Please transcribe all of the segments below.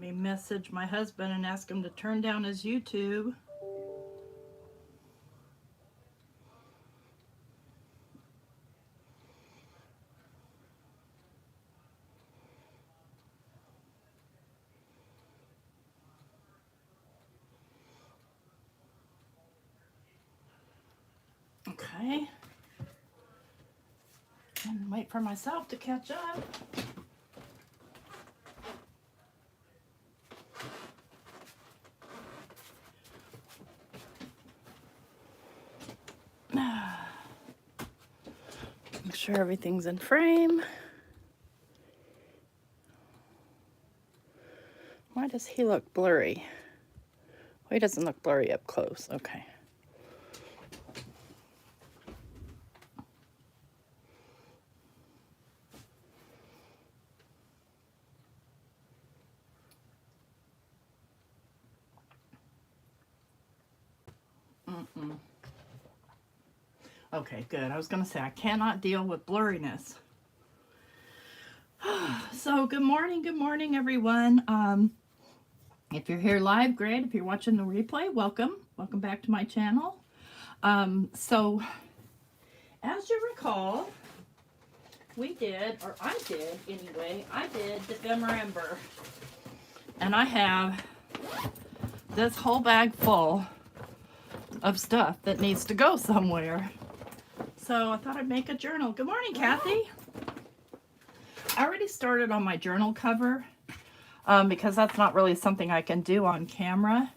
me message my husband and ask him to turn down his YouTube. Okay. And wait for myself to catch up. Make sure everything's in frame. Why does he look blurry? Well, he doesn't look blurry up close. Okay. Okay, good. I was going to say I cannot deal with blurriness. So good morning, everyone. If you're here live, great. If you're watching the replay, welcome. Welcome back to my channel. So as you recall, we did, or I did anyway, I did December. And I have this whole bag full of stuff that needs to go somewhere. So I thought I'd make a journal. Good morning, Kathy. I already started on my journal cover because that's not really something I can do on camera.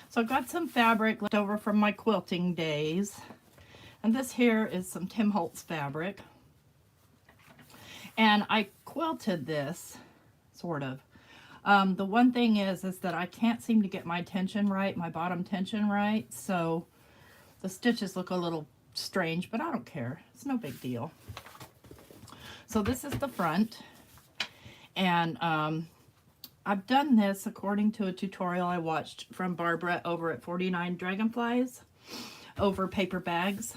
So I've got some fabric left over from my quilting days. And this here is some Tim Holtz fabric. And I quilted this, sort of. The one thing is that I can't seem to get my tension right, my bottom tension right. So the stitches look a little strange, but I don't care. It's no big deal. So this is the front. And I've done this according to a tutorial I watched from Barbara over at 49 Dragonflies over paper bags.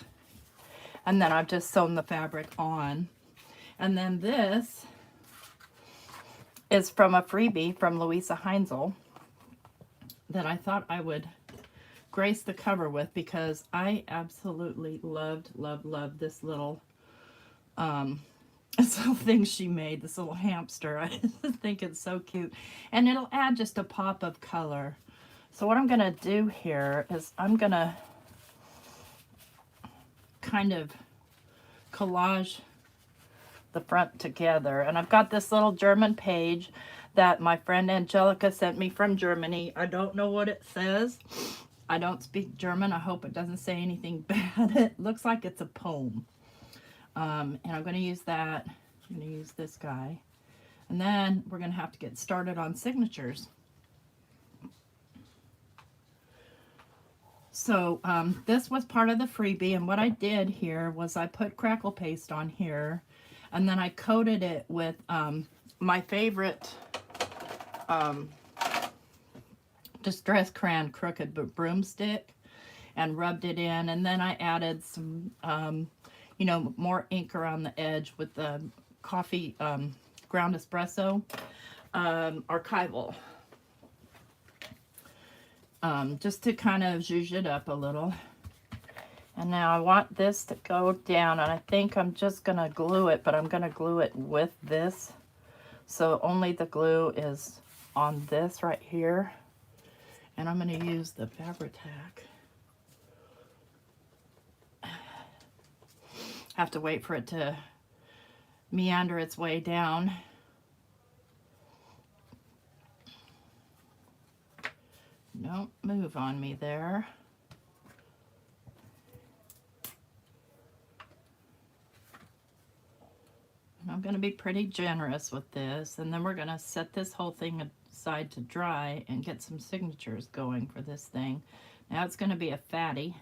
And then I've just sewn the fabric on. And then this is from a freebie from Louisa Heinzel that I thought I would grace the cover with because I absolutely loved this little thing she made, this little hamster. I think it's so cute. And it'll add just a pop of color. So what I'm going to do here is I'm going to kind of collage the front together. And I've got this little German page that my friend Angelica sent me from Germany. I don't know what it says. I don't speak German. I hope it doesn't say anything bad. It looks like it's a poem. And I'm going to use that. I'm going to use this guy. And then we're going to have to get started on signatures. So this was part of the freebie. And what I did here was I put crackle paste on here. And then I coated it with my favorite Distress Crayon Crooked Broomstick and rubbed it in. And then I added some, you know, more ink around the edge with the coffee ground espresso archival. Just to kind of zhuzh it up a little. And now I want this to go down, and I think I'm just going to glue it, but I'm going to glue it with this. So only the glue is on this right here. And I'm going to use the Fabri-Tac. Have to wait for it to meander its way down. Don't move on me there. I'm going to be pretty generous with this, and then we're going to set this whole thing aside to dry and get some signatures going for this thing. Now it's going to be a fatty,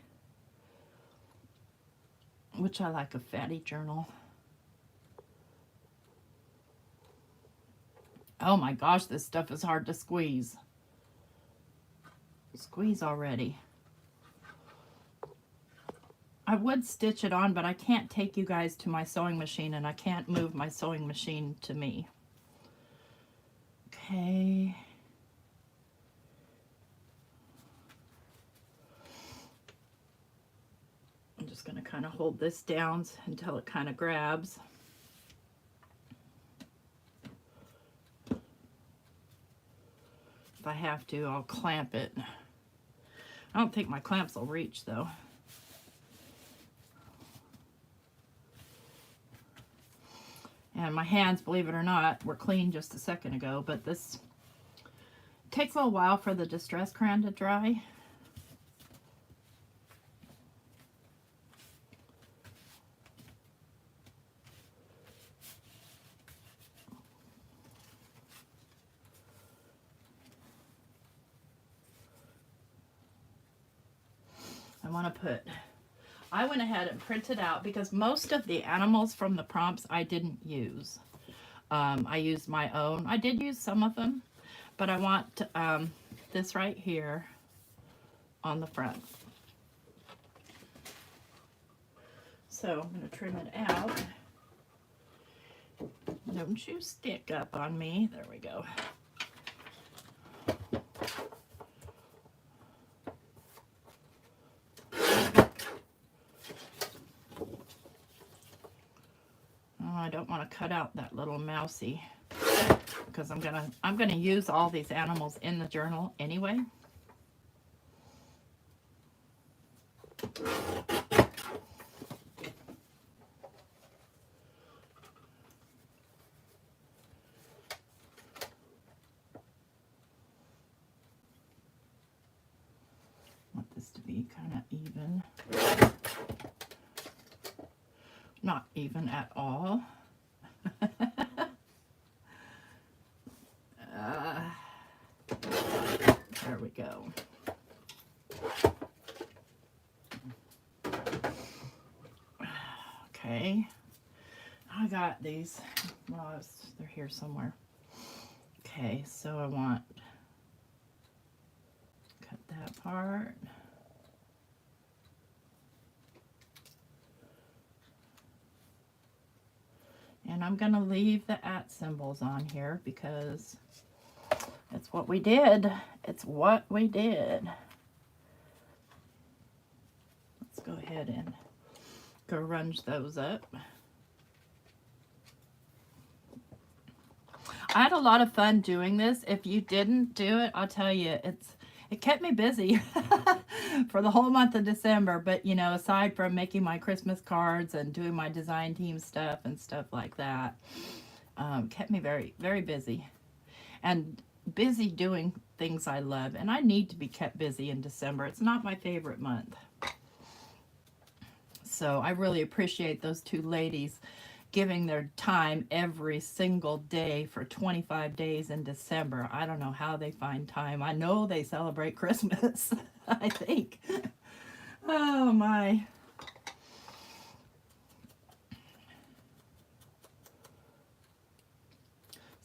which I like a fatty journal. Oh my gosh, this stuff is hard to squeeze. Squeeze already. I would stitch it on, but I can't take you guys to my sewing machine, and I can't move my sewing machine to me. Okay. just going to kind of hold this down until it kind of grabs. If I have to, I'll clamp it. I don't think my clamps will reach though. And my hands, believe it or not, were clean just a second ago, but this takes a little while for the distress crayon to dry. I went ahead and printed out, because most of the animals from the prompts I didn't use. I used my own. I did use some of them, but I want this right here on the front. So I'm going to trim it out. Don't you stick up on me. There we go. I don't want to cut out that little mousy, because I'm gonna use all these animals in the journal anyway. Want this to be kind of even. Not even at all. There we go. Okay, I got these. Well, they're here somewhere. Okay, so I want cut that part. And I'm going to leave the @ symbols on here because it's what we did. It's what we did. Let's go ahead and grunge those up. I had a lot of fun doing this. If you didn't do it, I'll tell you, it kept me busy for the whole month of December. But, you know, aside from making my Christmas cards and doing my design team stuff and stuff like that, kept me very, very busy. And busy doing things I love. And I need to be kept busy in December. It's not my favorite month. So I really appreciate those two ladies giving their time every single day for 25 days in December. I don't know how they find time. I know they celebrate Christmas, I think. Oh my.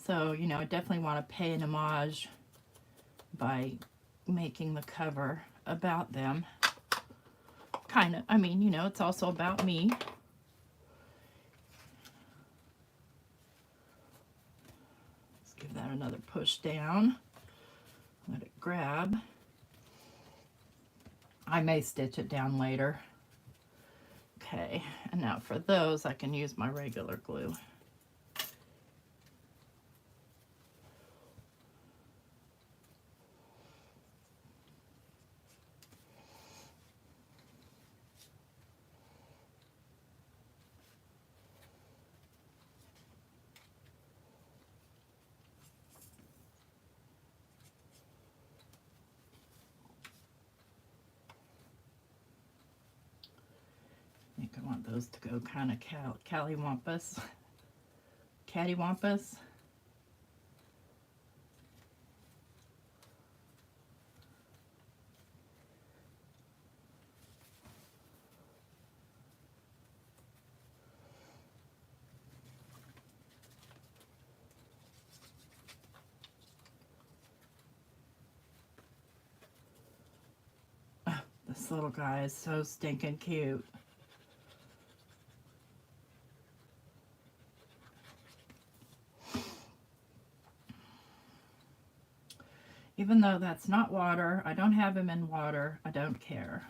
So, you know, I definitely want to pay an homage by making the cover about them. Kind of, I mean, you know, it's also about me. Let's give that another push down. Let it grab. I may stitch it down later. Okay, and now for those, I can use my regular glue. I think I want those to go kind of cattywampus. Oh, this little guy is so stinking cute. Even though that's not water, I don't have him in water, I don't care.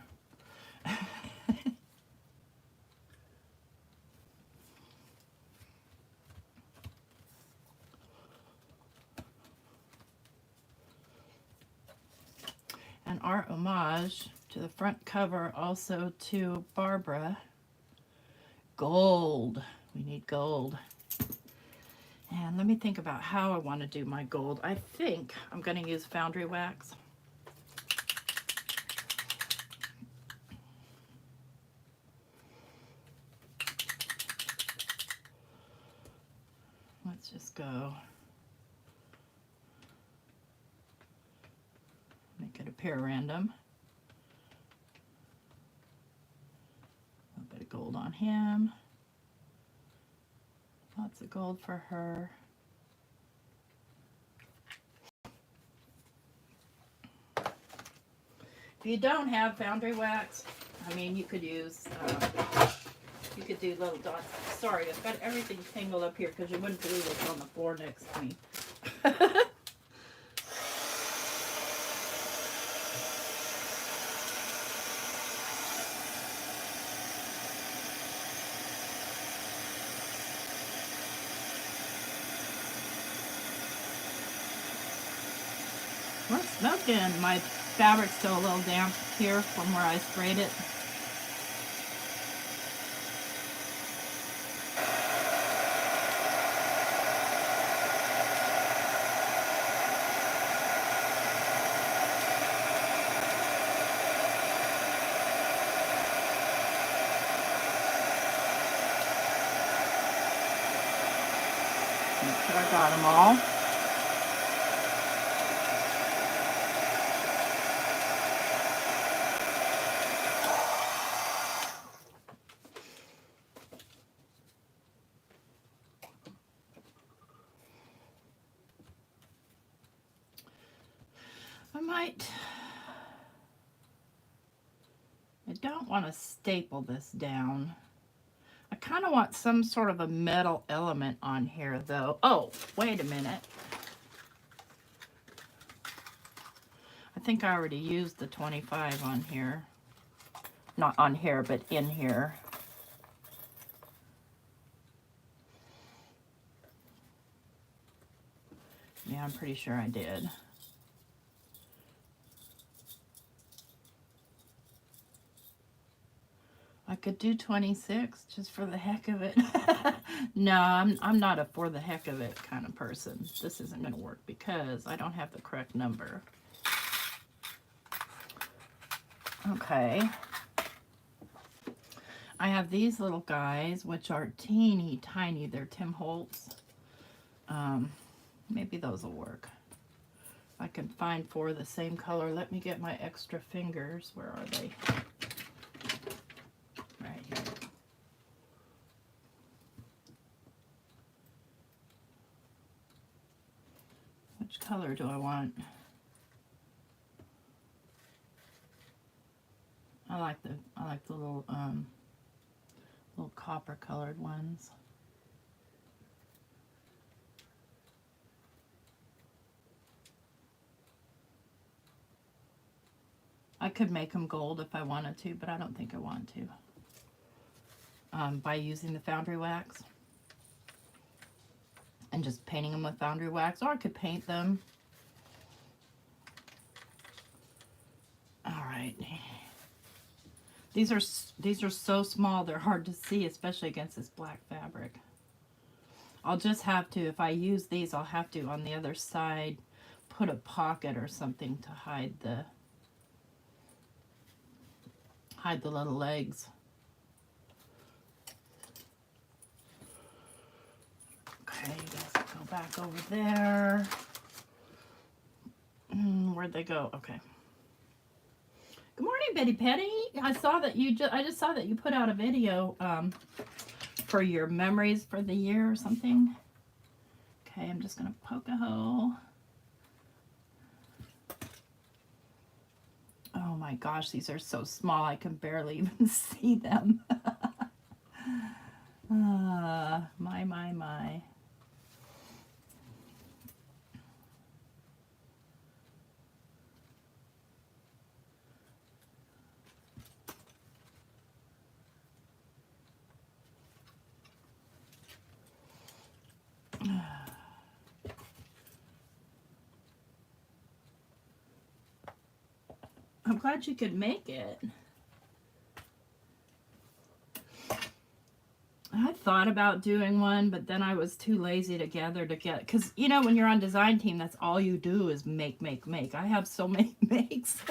our homage to the front cover, also to Barbara. Gold. We need gold. And let me think about how I want to do my gold. I think I'm going to use foundry wax. Let's just go. Make it appear random. A little bit of gold on him. Lots of gold for her. If you don't have foundry wax, I mean, you could use, you could do little dots. Sorry, I've got everything tangled up here because you wouldn't believe what's on the floor next to me. We're smoking. My fabric's still a little damp here from where I sprayed it. Make sure I got them all. I don't want to staple this down. I kind of want some sort of a metal element on here though. Oh, wait a minute. I think I already used the 25 on here. Not on here, but in here. Yeah, I'm pretty sure I did. I could do 26 just for the heck of it. No, I'm not a for the heck of it kind of person. This isn't going to work because I don't have the correct number. Okay. I have these little guys, which are teeny tiny. They're Tim Holtz. Maybe those will work. If I can find 4 the same color. Let me get my extra fingers. Where are they? Right here. Which color do I want? I like the little little copper colored ones. I could make them gold if I wanted to, but I don't think I want to. By using the foundry wax and just painting them with foundry wax, or I could paint them. All right. These are so small, they're hard to see, especially against this black fabric. I'll just have to, if I use these, I'll have to, on the other side, put a pocket or something to hide the little legs. Okay, you guys go back over there. Where'd they go? Okay. Good morning, Betty Petty. I saw that I just saw that you put out a video for your memories for the year or something. Okay, I'm just gonna poke a hole. Oh my gosh, these are so small I can barely even see them. My. I'm glad you could make it. I thought about doing one, but then I was too lazy to gather to get, because, you know, when you're on design team, that's all you do is make, make, make. I have so many makes.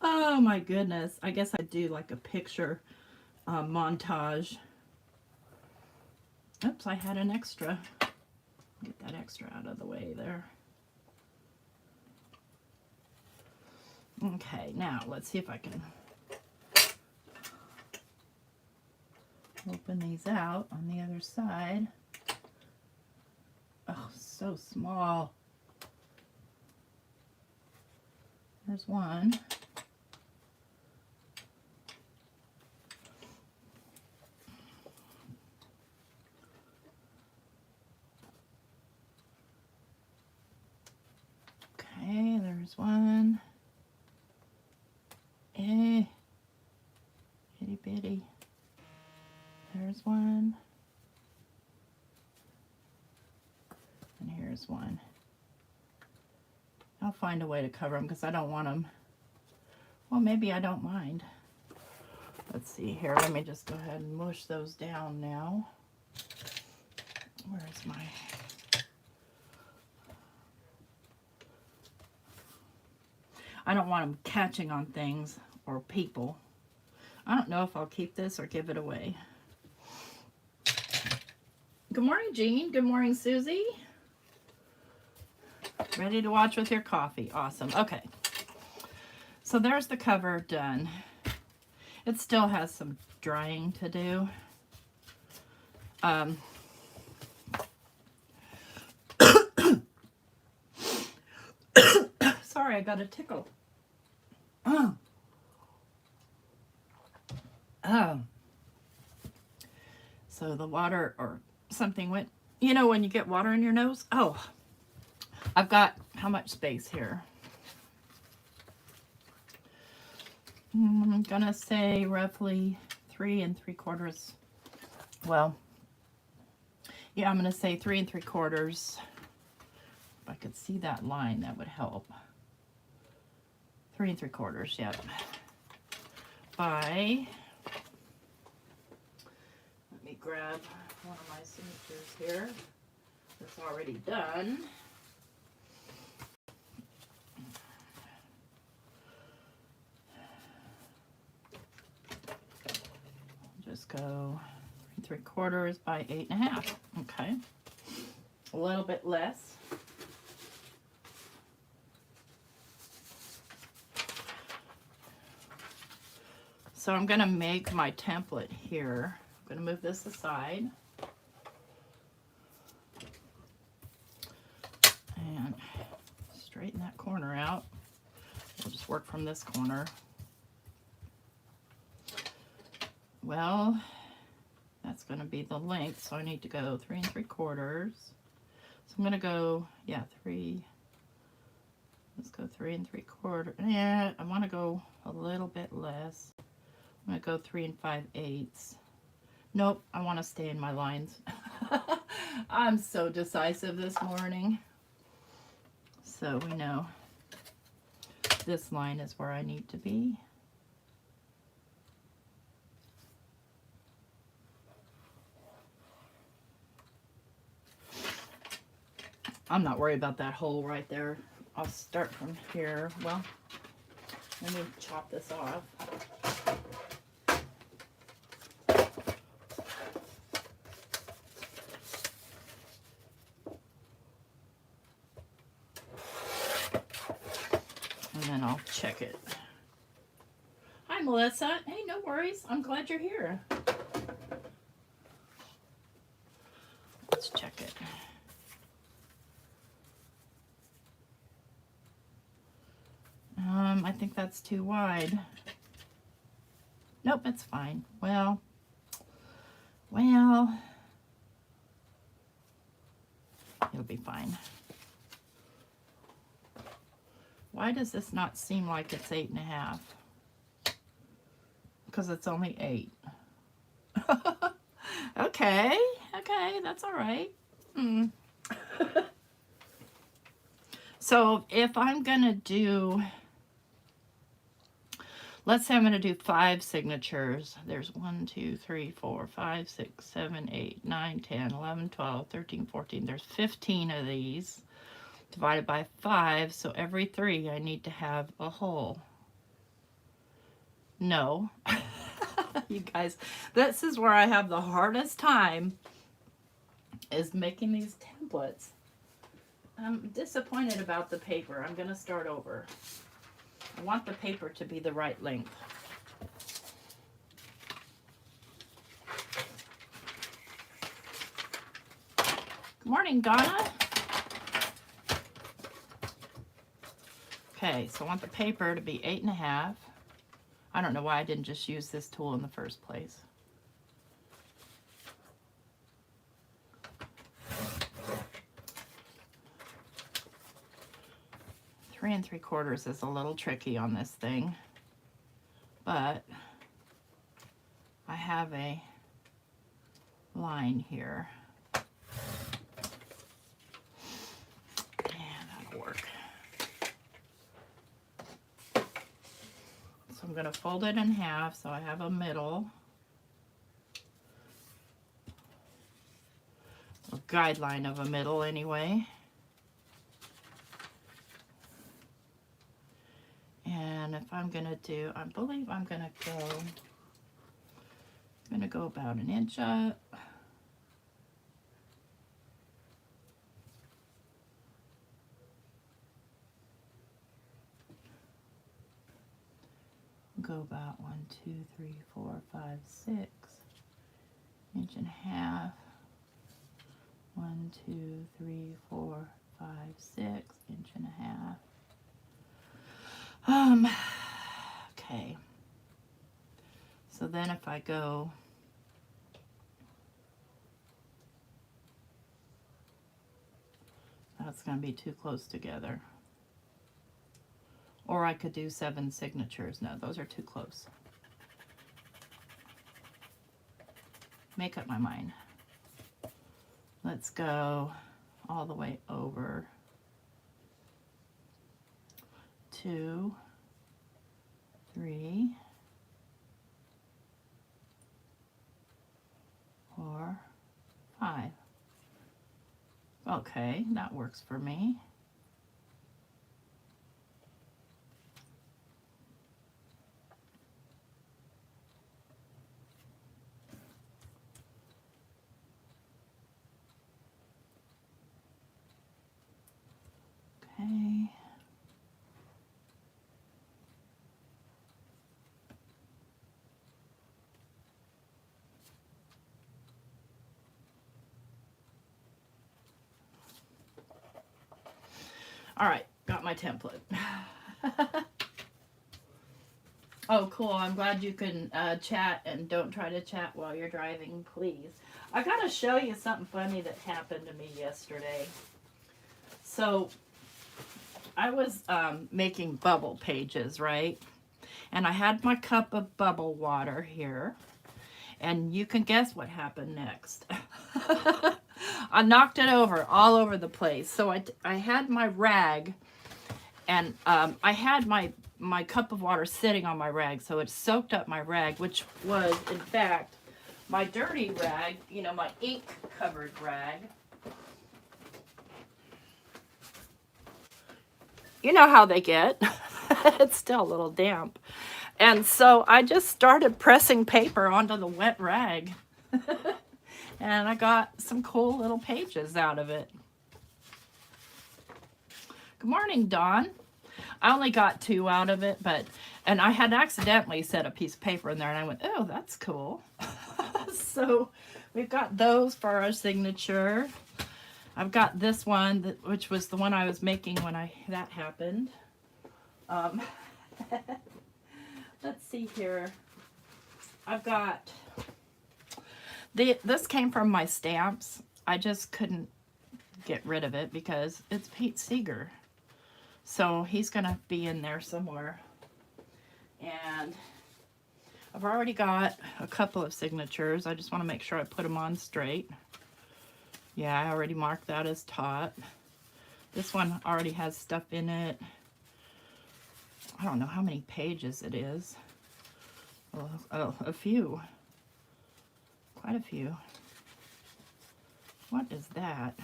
Oh my goodness. I guess I'd do like a picture montage. Oops, I had an extra. Get that extra out of the way there. Okay, now let's see if I can open these out on the other side. Oh, so small. There's one. Okay, there's one. Itty bitty. There's one. And here's one. I'll find a way to cover them because I don't want them. Well, maybe I don't mind. Let's see here. Let me just go ahead and mush those down now. Where's my... I don't want them catching on things or people. I don't know if I'll keep this or give it away. Good morning, Jean. Good morning, Susie. Ready to watch with your coffee. Awesome. Okay. So there's the cover done. It still has some drying to do. Sorry, I got a tickle. So the water or something went, you know, when you get water in your nose? Oh, I've got how much space here? I'm gonna say roughly 3 3/4. Well, yeah, I'm gonna say 3 3/4. If I could see that line, that would help. 3 3/4, yep. By, let me grab one of my signatures here that's already done. Just go 3 3/4 by 8 1/2. Okay, a little bit less. So I'm going to make my template here. I'm going to move this aside. And straighten that corner out. We'll just work from this corner. Well, that's going to be the length, so I need to go 3 3/4. So I'm going to go, yeah, 3. Let's go 3 3/4. Yeah, I want to go a little bit less. I'm going to go 3 5/8. Nope, I want to stay in my lines. I'm so decisive this morning. So we know this line is where I need to be. I'm not worried about that hole right there. I'll start from here. Well, let me chop this off. And then I'll check it. Hi, Melissa. Hey, no worries. I'm glad you're here. Let's check it. I think that's too wide. Nope, it's fine. Well, it'll be fine. Why does this not seem like it's 8 1/2? Because it's only 8. Okay, that's all right. So if I'm gonna do let's say I'm going to do 5 signatures. There's 1, 2, 3, 4, 5, 6, 7, 8, 9, 10, 11, 12, 13, 14. There's 15 of these divided by 5. So every 3 I need to have a hole. No. You guys, this is where I have the hardest time, is making these templates. I'm disappointed about the paper. I'm going to start over. I want the paper to be the right length. Good morning, Donna. Okay, so I want the paper to be 8.5. I don't know why I didn't just use this tool in the first place. Three and 3/4 is a little tricky on this thing, but I have a line here. And that'll work. So I'm going to fold it in half so I have a middle. A guideline of a middle anyway. And if I'm going to do, I believe I'm going to go about 1 inch up. Go about 1, 2, 3, 4, 5, 6, 1.5 inches. 1, 2, 3, 4, 5, 6, 1.5 inches. Okay. So then if I go that's going to be too close together. Or I could do 7 signatures. No, those are too close. Make up my mind. Let's go all the way over 2, 3, 4, 5. Okay, that works for me. Okay. All right, got my template. Oh, cool. I'm glad you can chat, and don't try to chat while you're driving, please. I got to show you something funny that happened to me yesterday. So I was making bubble pages, right? And I had my cup of bubble water here. And you can guess what happened next. I knocked it over all over the place. So I had my rag, and I had my cup of water sitting on my rag, so it soaked up my rag, which was, in fact, my dirty rag, you know, my ink-covered rag. You know how they get. It's still a little damp. And so I just started pressing paper onto the wet rag. And I got some cool little pages out of it. Good morning, Dawn. I only got 2 out of it, and I had accidentally set a piece of paper in there, and I went, oh, that's cool. So we've got those for our signature. I've got this one, which was the one I was making when that happened. Let's see here. I've got, this came from my stamps. I just couldn't get rid of it because it's Pete Seeger. So he's going to be in there somewhere. And I've already got a couple of signatures. I just want to make sure I put them on straight. Yeah, I already marked that as taught. This one already has stuff in it. I don't know how many pages it is. a few. Quite a few. What is that?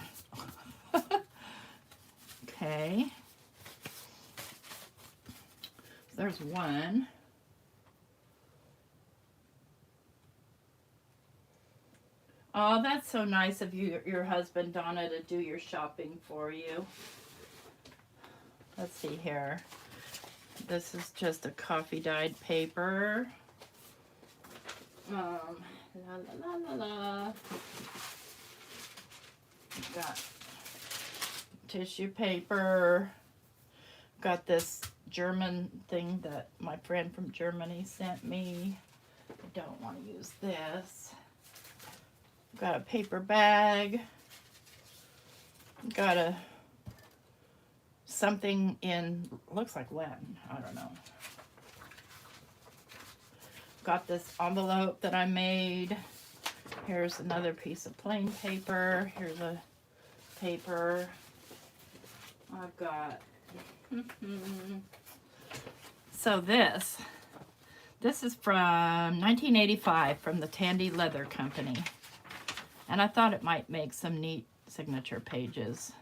Okay. So there's one. Oh, that's so nice of you, your husband, Donna, to do your shopping for you. Let's see here. This is just a coffee dyed paper. La la la la la. Got tissue paper. Got this German thing that my friend from Germany sent me. I don't want to use this. Got a paper bag. Got a something in, looks like Latin, I don't know. Got this envelope that I made. Here's another piece of plain paper. Here's a paper. I've got, so this is from 1985 from the Tandy Leather Company. And I thought it might make some neat signature pages.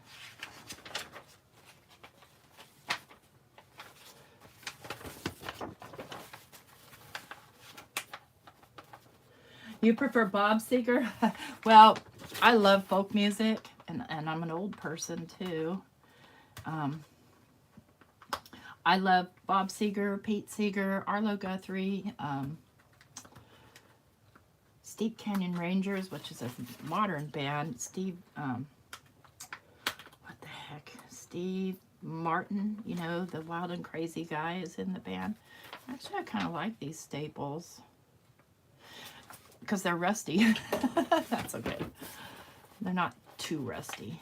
You prefer Bob Seger? Well, I love folk music, and I'm an old person too. I love Bob Seger, Pete Seeger, Arlo Guthrie, Steep Canyon Rangers, which is a modern band. Steve, what the heck? Steve Martin, you know, the wild and crazy guy is in the band. Actually, I kind of like these staples because they're rusty. That's okay. They're not too rusty.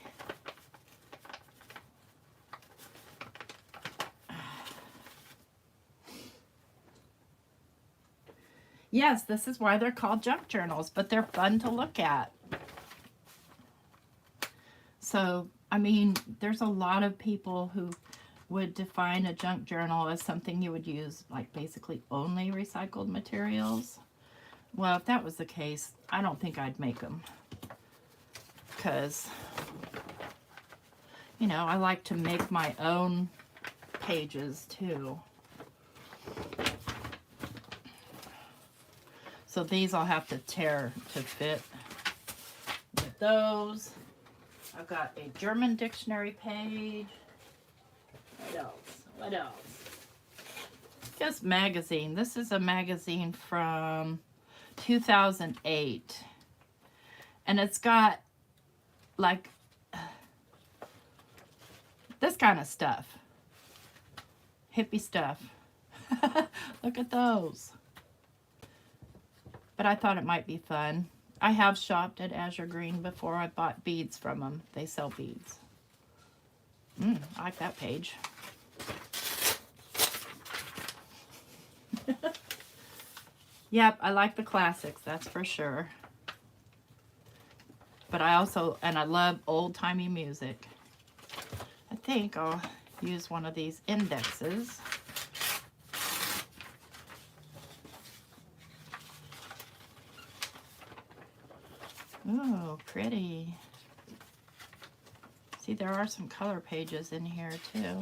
Yes, this is why they're called junk journals, but they're fun to look at. So, I mean, there's a lot of people who would define a junk journal as something you would use, like, basically only recycled materials. Well, if that was the case, I don't think I'd make them. Because, you know, I like to make my own pages, too. So these I'll have to tear to fit with those. I've got a German dictionary page. What else? What else? Just magazine. This is a magazine from 2008. And it's got like this kind of stuff. Hippie stuff. Look at those. But I thought it might be fun. I have shopped at Azure Green before. I bought beads from them. They sell beads. I like that page. Yep, I like the classics, that's for sure. But I also, and I love old-timey music. I think I'll use one of these indexes. Oh, pretty. See, there are some color pages in here, too.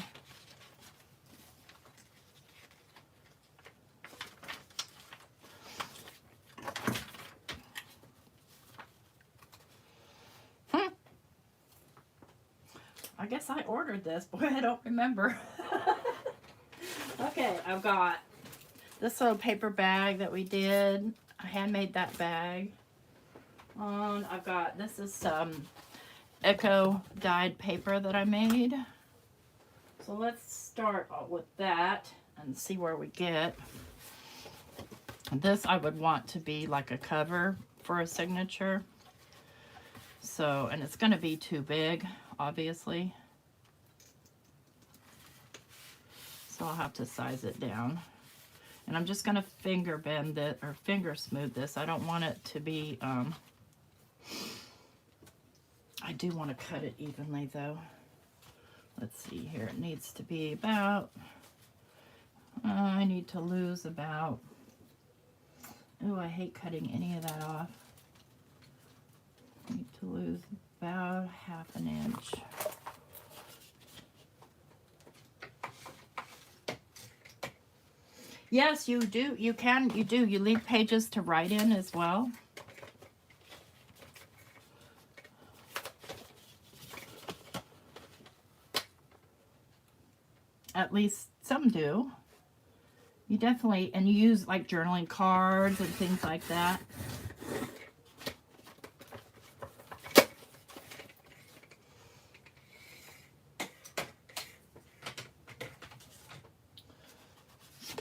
I guess I ordered this. Boy, I don't remember. Okay, I've got this little paper bag that we did. I handmade that bag. I've got, this is some Echo dyed paper that I made. So let's start with that and see where we get. This I would want to be like a cover for a signature. So, and it's going to be too big, obviously. So I'll have to size it down. And I'm just going to finger bend it, or finger smooth this. I don't want it to be, I do want to cut it evenly though. Let's see here. It needs to be about, I need to lose about Oh, I hate cutting any of that off. Need to lose about ½ inch. Yes, you do. You can. You do. You leave pages to write in as well. At least some do. You definitely, and you use like journaling cards and things like that.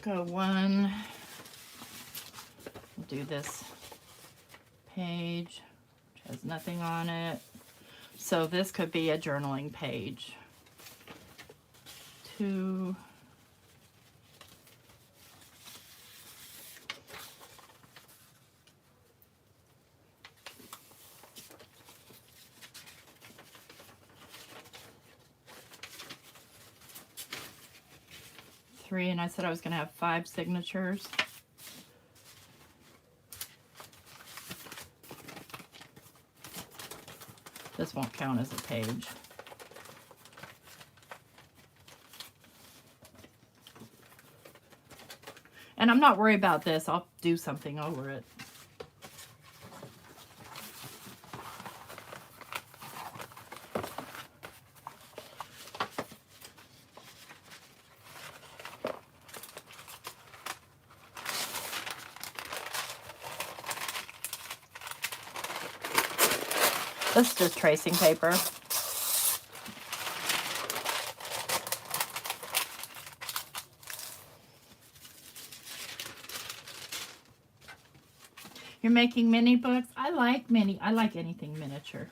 Go one. We'll do this page, which has nothing on it. So this could be a journaling page. 2. And I said I was going to have 5 signatures. This won't count as a page. And I'm not worried about this. I'll do something over it. This is just tracing paper. You're making mini books? I like anything miniature.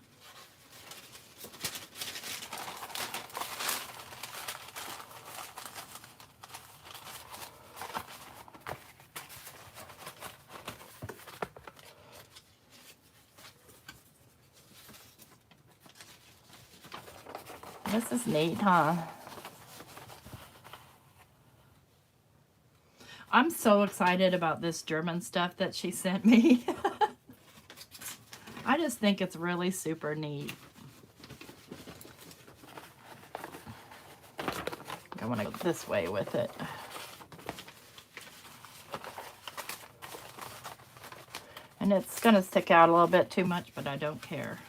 This is neat, huh? I'm so excited about this German stuff that she sent me. I just think it's really super neat. I want to go this way with it. And it's going to stick out a little bit too much, but I don't care.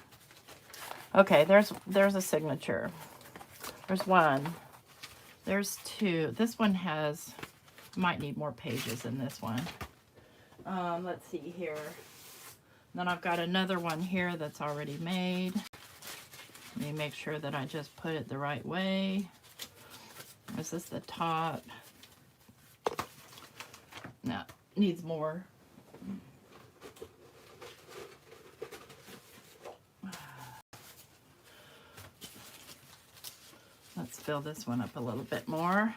Okay, there's a signature. There's 1. There's 2. This one has, might need more pages than this one. Let's see here. Then I've got another one here that's already made. Let me make sure that I just put it the right way. This is the top. No, needs more. Let's fill this one up a little bit more.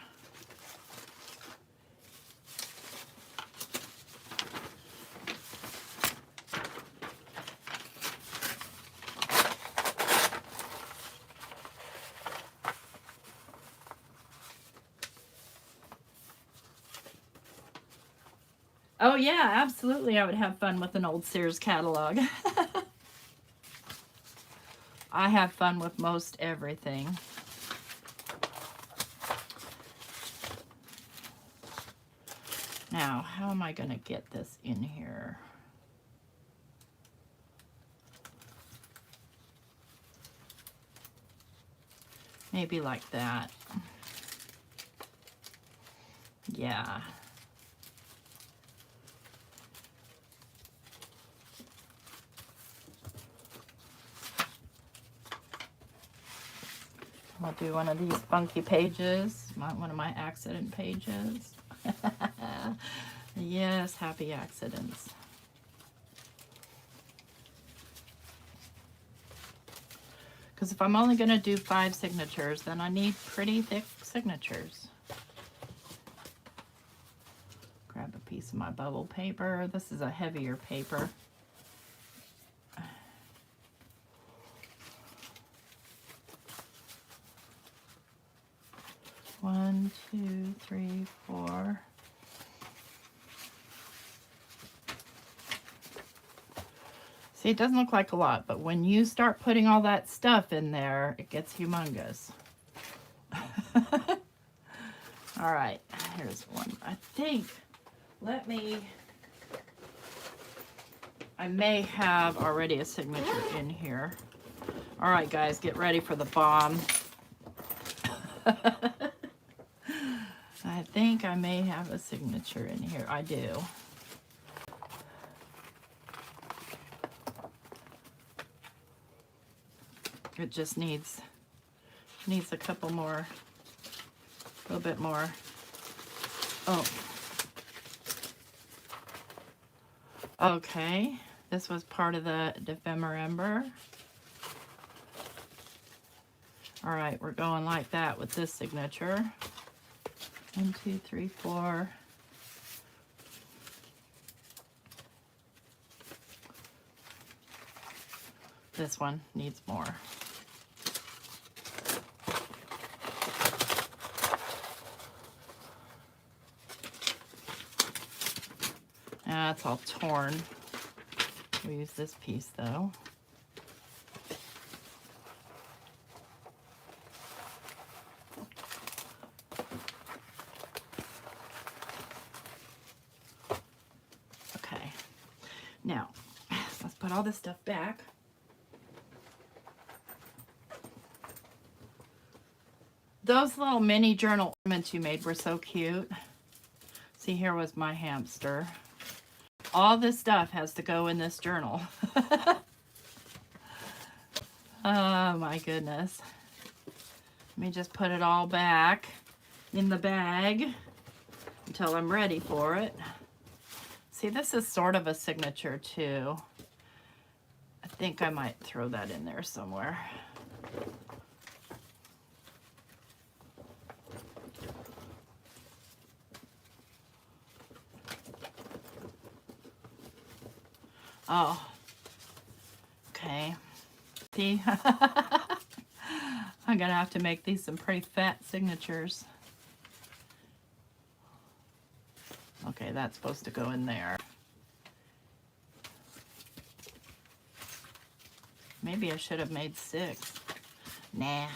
Oh yeah, absolutely. I would have fun with an old Sears catalog. I have fun with most everything. Now, how am I going to get this in here? Maybe like that. Yeah. I'll do one of these funky pages, one of my accident pages. Yes, happy accidents. Because if I'm only going to do 5 signatures, then I need pretty thick signatures. Grab a piece of my bubble paper. This is a heavier paper. One, 2, 3, 4. See, it doesn't look like a lot, but when you start putting all that stuff in there, it gets humongous. All right, here's one. I think, I may have already a signature in here. All right, guys, get ready for the bomb. I think I may have a signature in here. I do. It just needs a couple more, a little bit more. Oh. Okay. This was part of the Defemember. All right, we're going like that with this signature. 1, 2, 3, 4. This one needs more. It's all torn. We'll use this piece though. Okay, now let's put all this stuff back. Those little mini journal ornaments you made were so cute. See, here was my hamster. All this stuff has to go in this journal. Oh my goodness. Let me just put it all back in the bag until I'm ready for it. See, this is sort of a signature too. I think I might throw that in there somewhere. Oh, okay. See, I'm gonna have to make these some pretty fat signatures. Okay, that's supposed to go in there. Maybe I should have made 6. Nah.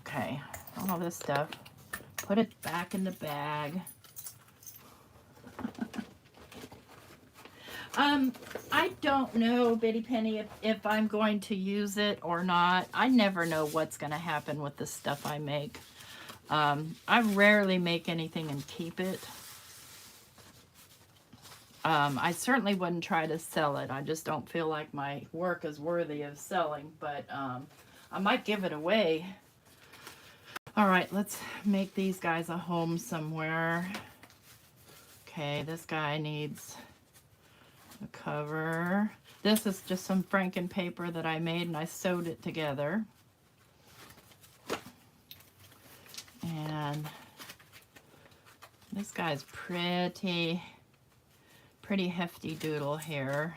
Okay, all this stuff. Put it back in the bag. I don't know, Bitty Penny, if I'm going to use it or not. I never know what's going to happen with the stuff I make. I rarely make anything and keep it. I certainly wouldn't try to sell it. I just don't feel like my work is worthy of selling, but I might give it away. All right, let's make these guys a home somewhere. Okay, this guy needs a cover. This is just some Franken paper that I made and I sewed it together. And this guy's pretty hefty doodle here.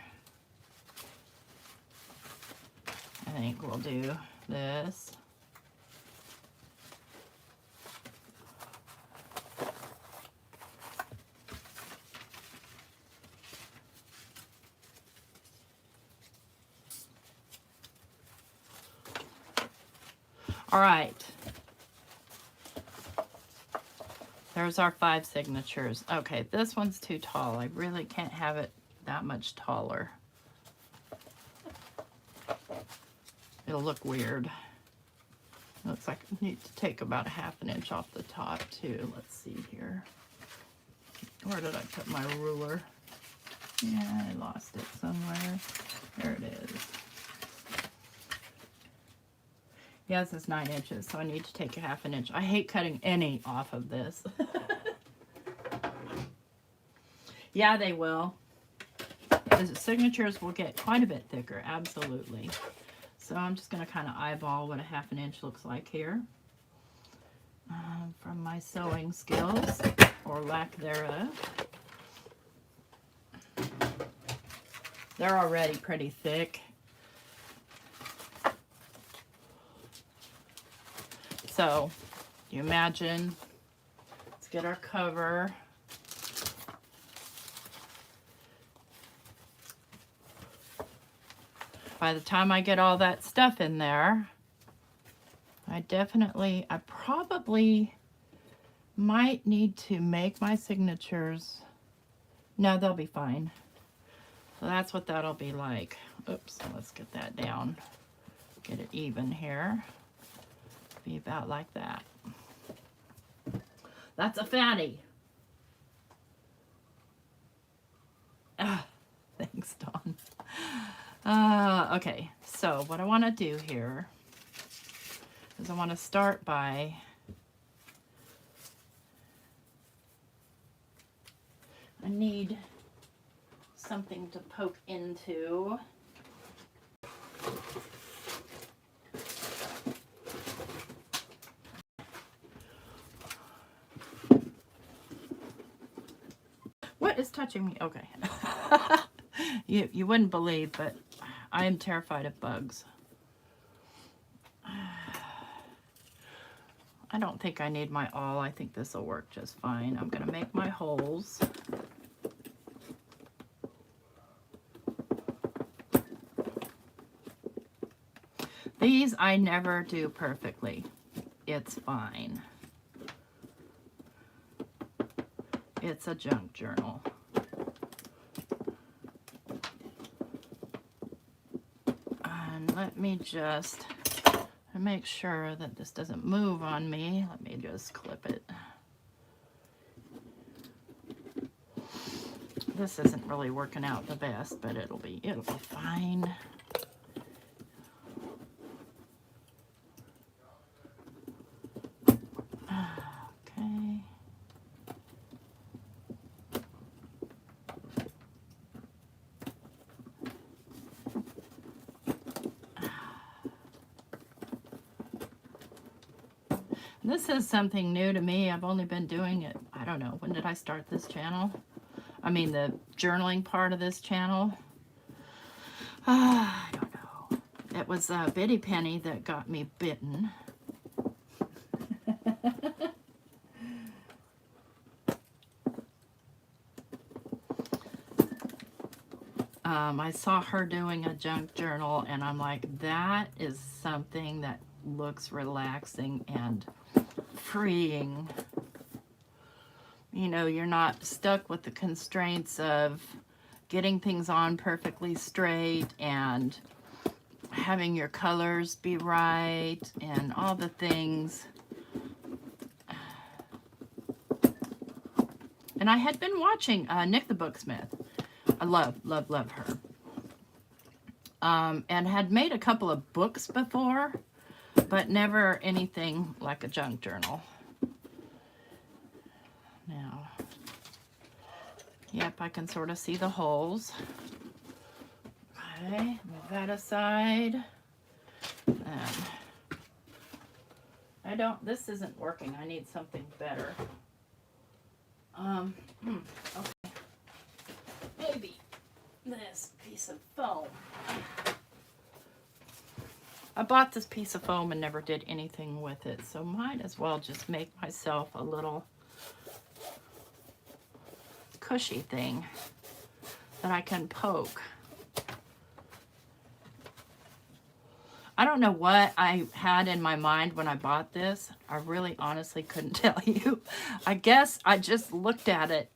I think we'll do this. All right. There's our 5 signatures. Okay, this one's too tall. I really can't have it that much taller. It'll look weird. Looks like I need to take about a ½ inch off the top too. Let's see here. Where did I put my ruler? Yeah, I lost it somewhere. There it is. Yeah, this is 9 inches, so I need to take a ½ inch. I hate cutting any off of this. Yeah, they will. The signatures will get quite a bit thicker, absolutely. So I'm just going to kind of eyeball what a ½ inch looks like here. From my sewing skills, or lack thereof. They're already pretty thick. So, you imagine, let's get our cover. by the time I get all that stuff in there, I probably might need to make my signatures. No, they'll be fine. So that's what that'll be like. Oops, let's get that down. Get it even here. Be about like that. That's a fatty. Ah, thanks, Dawn. Okay, so what I want to do here is I want to start by I need something to poke into. What is touching me? Okay. You wouldn't believe, but I am terrified of bugs. I don't think I need my awl. I think this will work just fine. I'm going to make my holes. These I never do perfectly. It's fine. It's a junk journal. And let me just make sure that this doesn't move on me. Let me just clip it. This isn't really working out the best, but it'll be fine. Okay. This is something new to me. I've only been doing it, I don't know, when did I start this channel? I mean, the journaling part of this channel. I don't know. It was Bitty Penny that got me bitten. I saw her doing a junk journal, and I'm like, that is something that looks relaxing and freeing. You know, you're not stuck with the constraints of getting things on perfectly straight and having your colors be right and all the things. And I had been watching Nick the Booksmith. I love her. And had made a couple of books before, but never anything like a junk journal. Now, yep, I can sort of see the holes. Okay, move that aside. And this isn't working. I need something better. Okay. Maybe this piece of foam. I bought this piece of foam and never did anything with it, so might as well just make myself a little cushy thing that I can poke. I don't know what I had in my mind when I bought this. I really honestly couldn't tell you. I guess I just looked at it.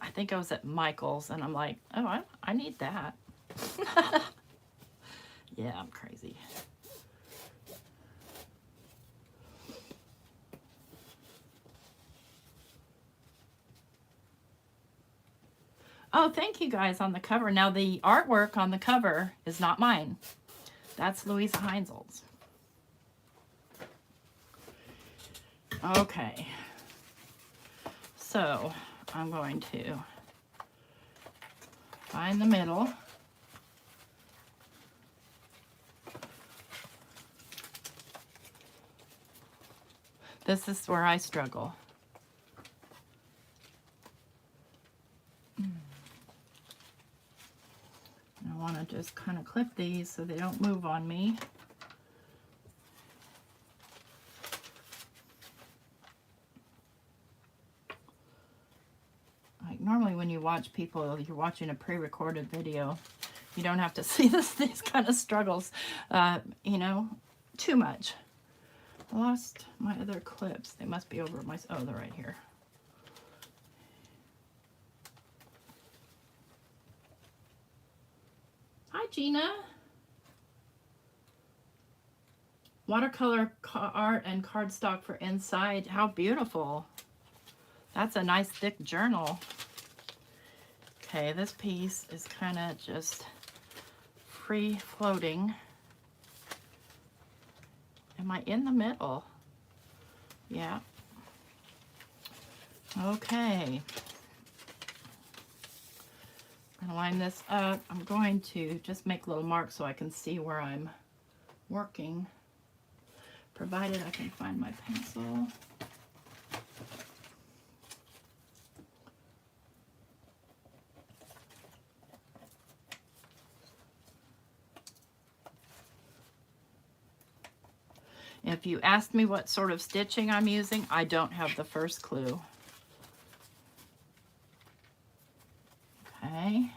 I think I was at Michael's and I'm like, oh, I need that. Yeah, I'm crazy. Oh, thank you guys on the cover. Now the artwork on the cover is not mine. That's Louise Heinzel's. Okay. So I'm going to find the middle. This is where I struggle. I want to just kind of clip these so they don't move on me. Like normally when you watch people, you're watching a pre-recorded video, You don't have to see these kind of struggles, you know, too much. I lost my other clips. They must be over my, oh, they're right here. Hi, Gina. Watercolor art and cardstock for inside. How beautiful. That's a nice thick journal. Okay, this piece is kind of just free floating. Am I in the middle? Yeah. Okay. I'm gonna line this up. I'm going to just make little marks so I can see where I'm working, provided I can find my pencil. If you asked me what sort of stitching I'm using, I don't have the first clue. Okay.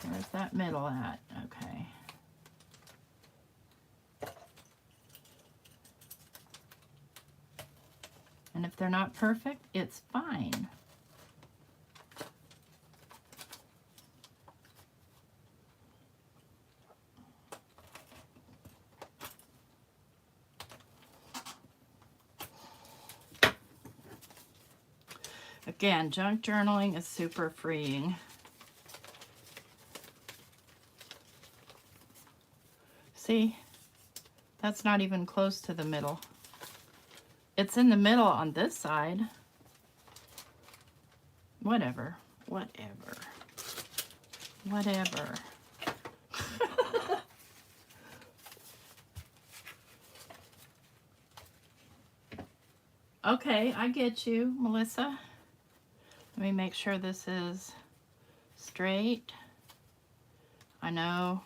Where's that middle at? Okay. And if they're not perfect, it's fine. Again, junk journaling is super freeing. See, that's not even close to the middle. It's in the middle on this side. Whatever, whatever, whatever. Okay, I get you, Melissa. Let me make sure this is straight. I know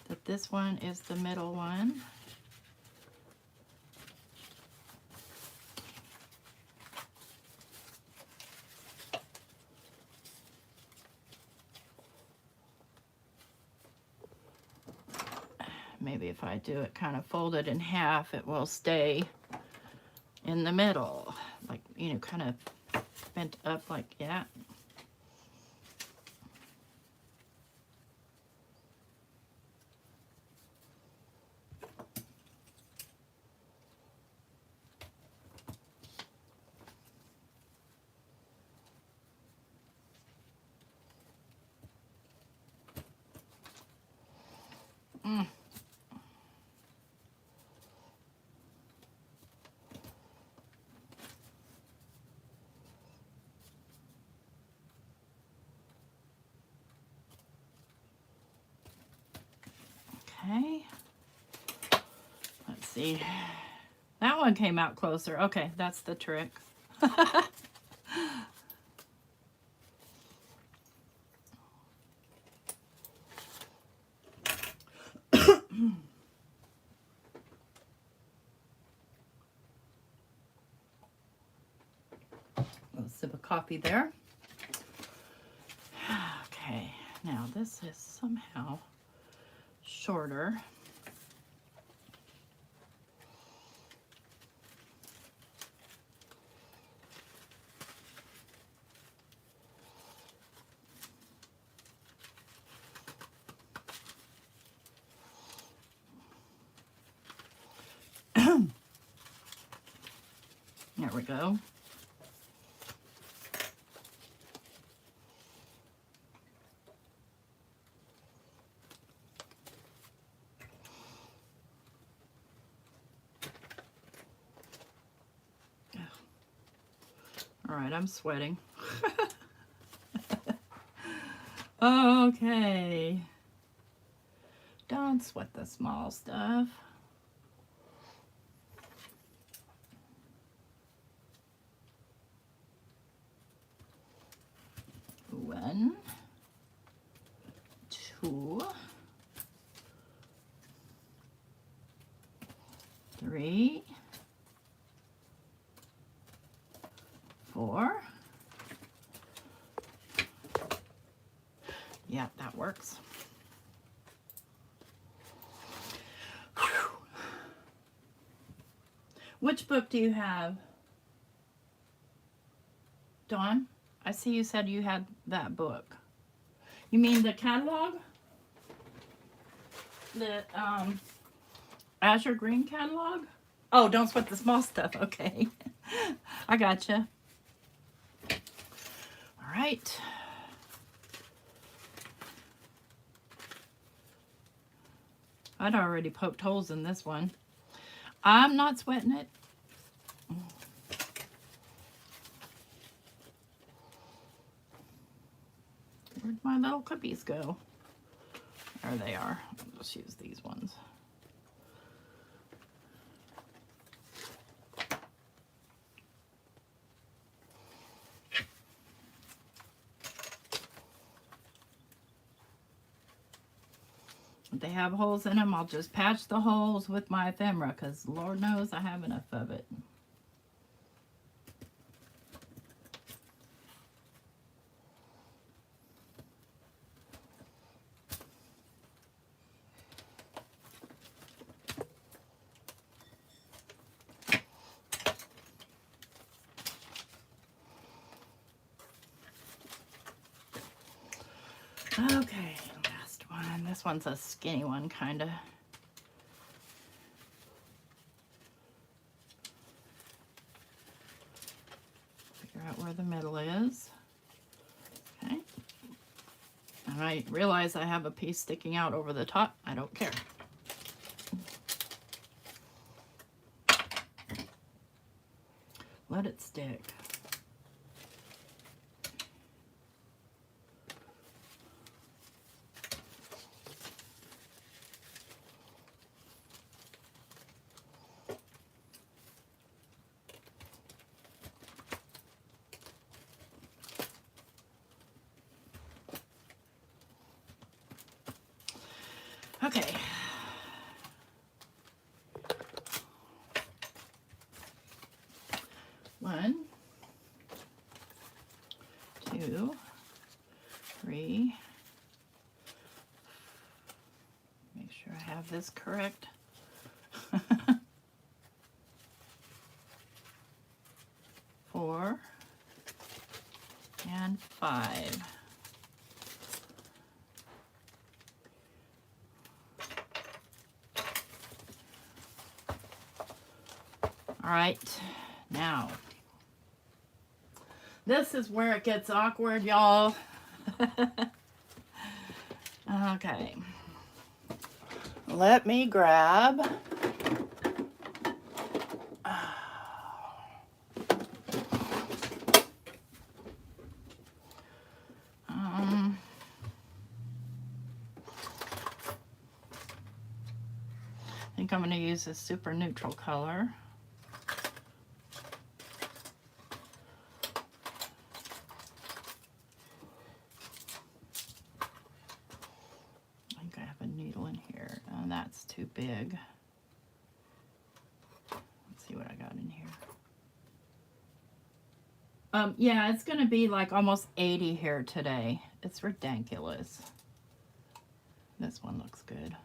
that this one is the middle one. Maybe if I do it kind of folded in half, it will stay in the middle, like, you know, kind of bent up like that. Okay, let's see. That one came out closer. Okay, that's the trick. A sip of coffee there. Okay, now this is somehow shorter. There we go. All right, I'm sweating. Okay. Don't sweat the small stuff. One, two, three, four. Yeah, that works. Which book do you have? Dawn, I see you said you had that book. You mean the catalog? The Azure Green catalog? Oh, don't sweat the small stuff. Okay. I gotcha. All right. I'd already poked holes in this one. I'm not sweating it. Where'd my little clippies go? There they are. I'll just use these ones. If they have holes in them, I'll just patch the holes with my ephemera, because Lord knows I have enough of it. Okay, last one. This one's a skinny one, kind of. Figure out where the middle is. Okay. And I realize I have a piece sticking out over the top. I don't care. Let it stick. Okay. One, two, three. Make sure I have this correct. 4 and 5. All right, now, this is where it gets awkward, y'all. Okay. Let me grab I think I'm going to use a super neutral color. I think I have a needle in here. Oh, that's too big. Let's see what I got in here. Yeah, it's going to be like almost 80 here today. It's ridiculous. This one looks good.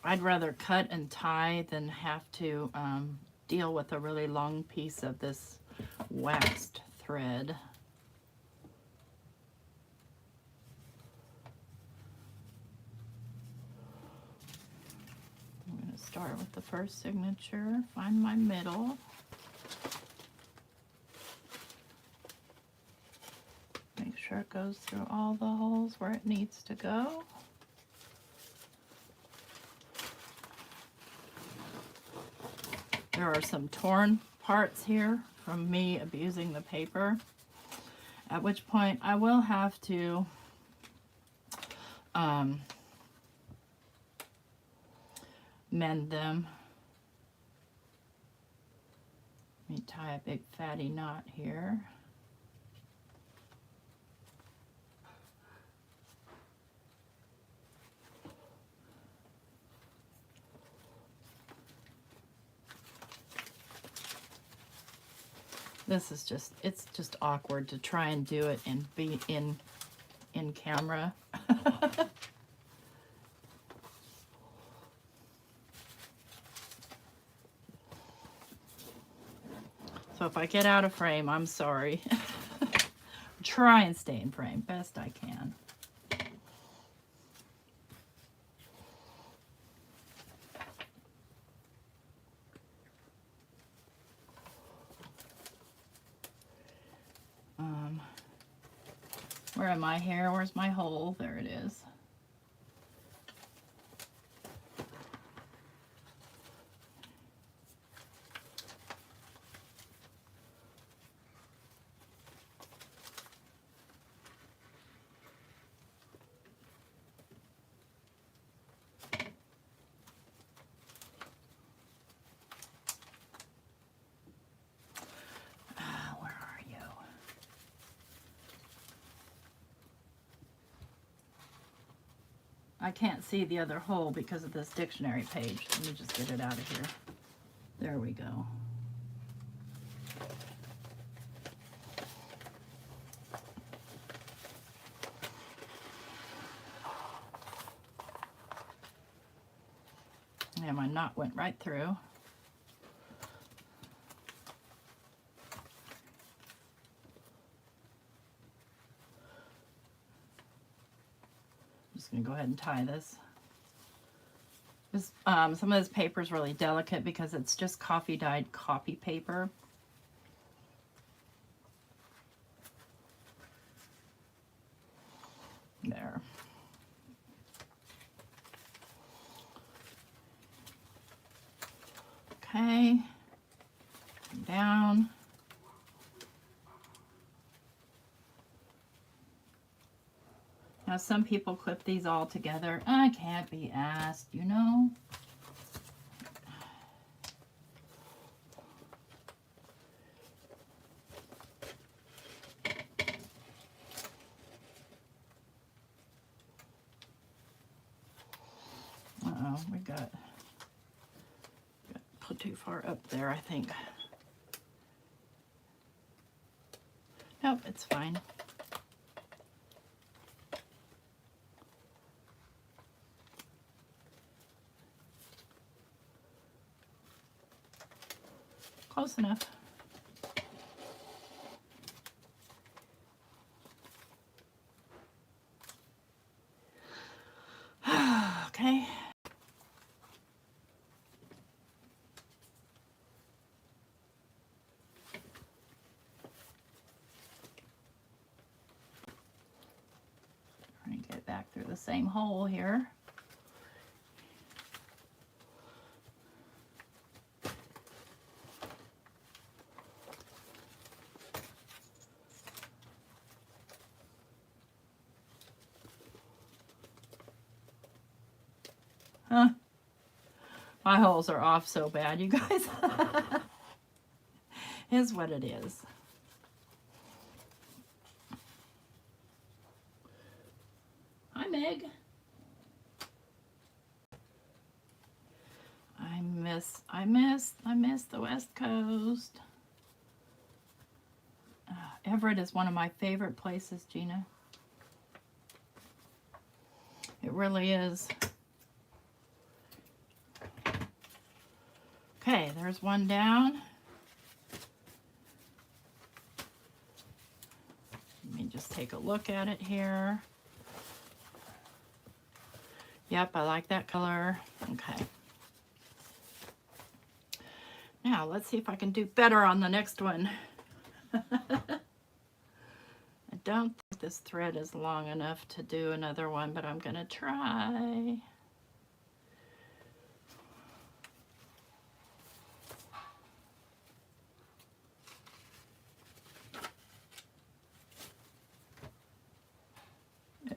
I'd rather cut and tie than have to deal with a really long piece of this waxed thread. I'm going to start with the first signature, find my middle. Make sure it goes through all the holes where it needs to go. There are some torn parts here from me abusing the paper, at which point I will have to mend them. Let me tie a big fatty knot here. This is just, it's just awkward to try and do it and be in camera. So if I get out of frame, I'm sorry. Try and stay in frame best I can. Where am I here? Where's my hole? There it is. Where are you? I can't see the other hole because of this dictionary page. Let me just get it out of here. There we go. Yeah, my knot went right through. Just gonna go ahead and tie this. Some of this paper is really delicate because it's just coffee dyed copy paper. There. Okay. Down. Now some people clip these all together. I can't be asked, you know. Uh-oh, we got put too far up there, I think. Nope, it's fine. Close enough. Okay. Trying to get back through the same hole here. Huh? My holes are off so bad, you guys. Is what it is. Hi, Meg. I miss the West Coast. Everett is one of my favorite places, Gina. It really is. Okay, there's one down. Let me just take a look at it here. Yep, I like that color. Okay. Now, let's see if I can do better on the next one. I don't think this thread is long enough to do another one, but I'm going to try.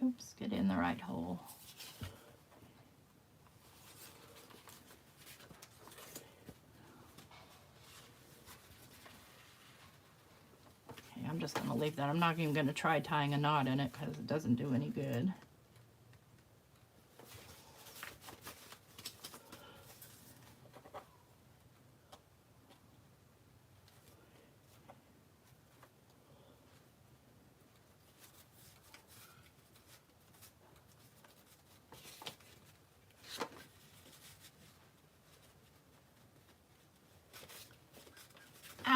Oops, get in the right hole. I'm just going to leave that. I'm not even going to try tying a knot in it because it doesn't do any good.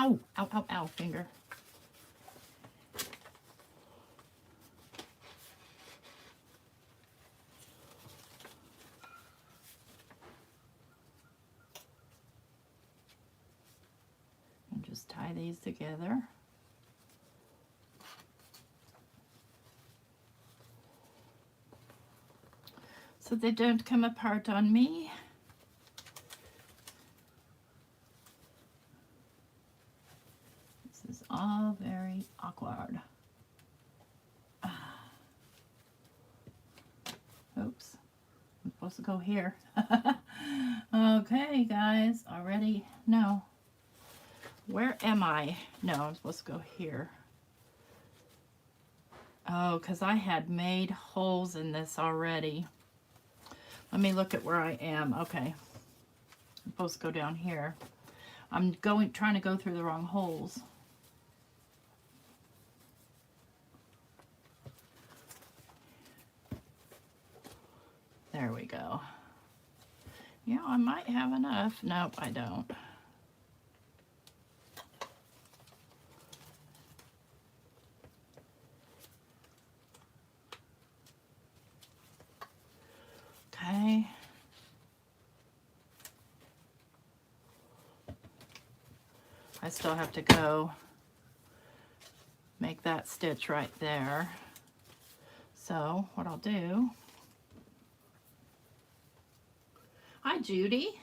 Ow, ow, ow, ow, finger. And just tie these together. So they don't come apart on me. This is all very awkward. Oops, I'm supposed to go here. Okay, guys, already, no. Where am I? No, I'm supposed to go here. Oh, because I had made holes in this already. Let me look at where I am. Okay, I'm supposed to go down here. I'm trying to go through the wrong holes. There we go. Yeah, I might have enough. Nope, I don't. Okay. I still have to go make that stitch right there. So what I'll do, hi Judy.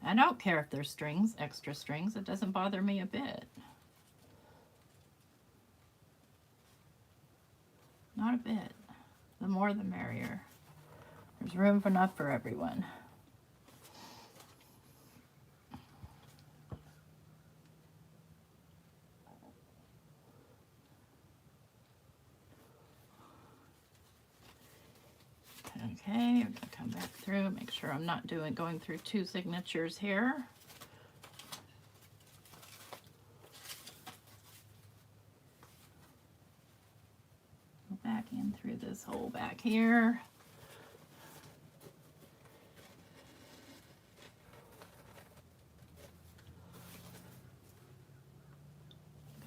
I don't care if there's strings, extra strings, it doesn't bother me a bit. Not a bit. The more the merrier. There's room enough for everyone. Okay, I'm going to come back through, make sure I'm not going through two signatures here. Go back in through this hole back here.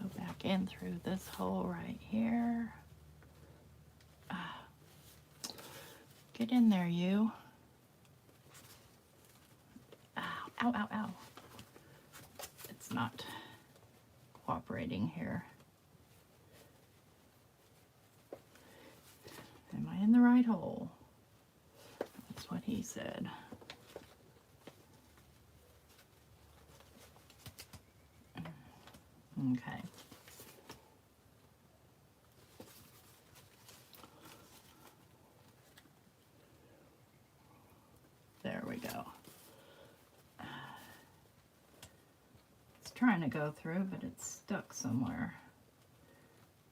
Go back in through this hole right here. Get in there, you. Ow, ow, ow, ow. It's not cooperating here. Am I in the right hole? That's what he said. Okay. There we go. It's trying to go through, but it's stuck somewhere.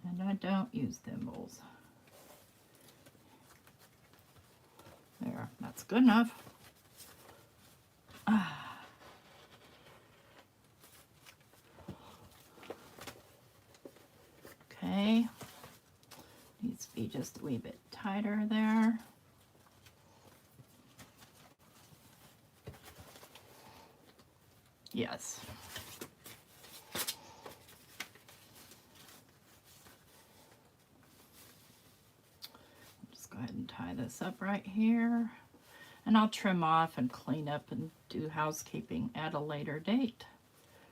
And I don't use thimbles. There, that's good enough. Okay. Needs to be just a wee bit tighter there. Yes. Just go ahead and tie this up right here. And I'll trim off and clean up and do housekeeping at a later date.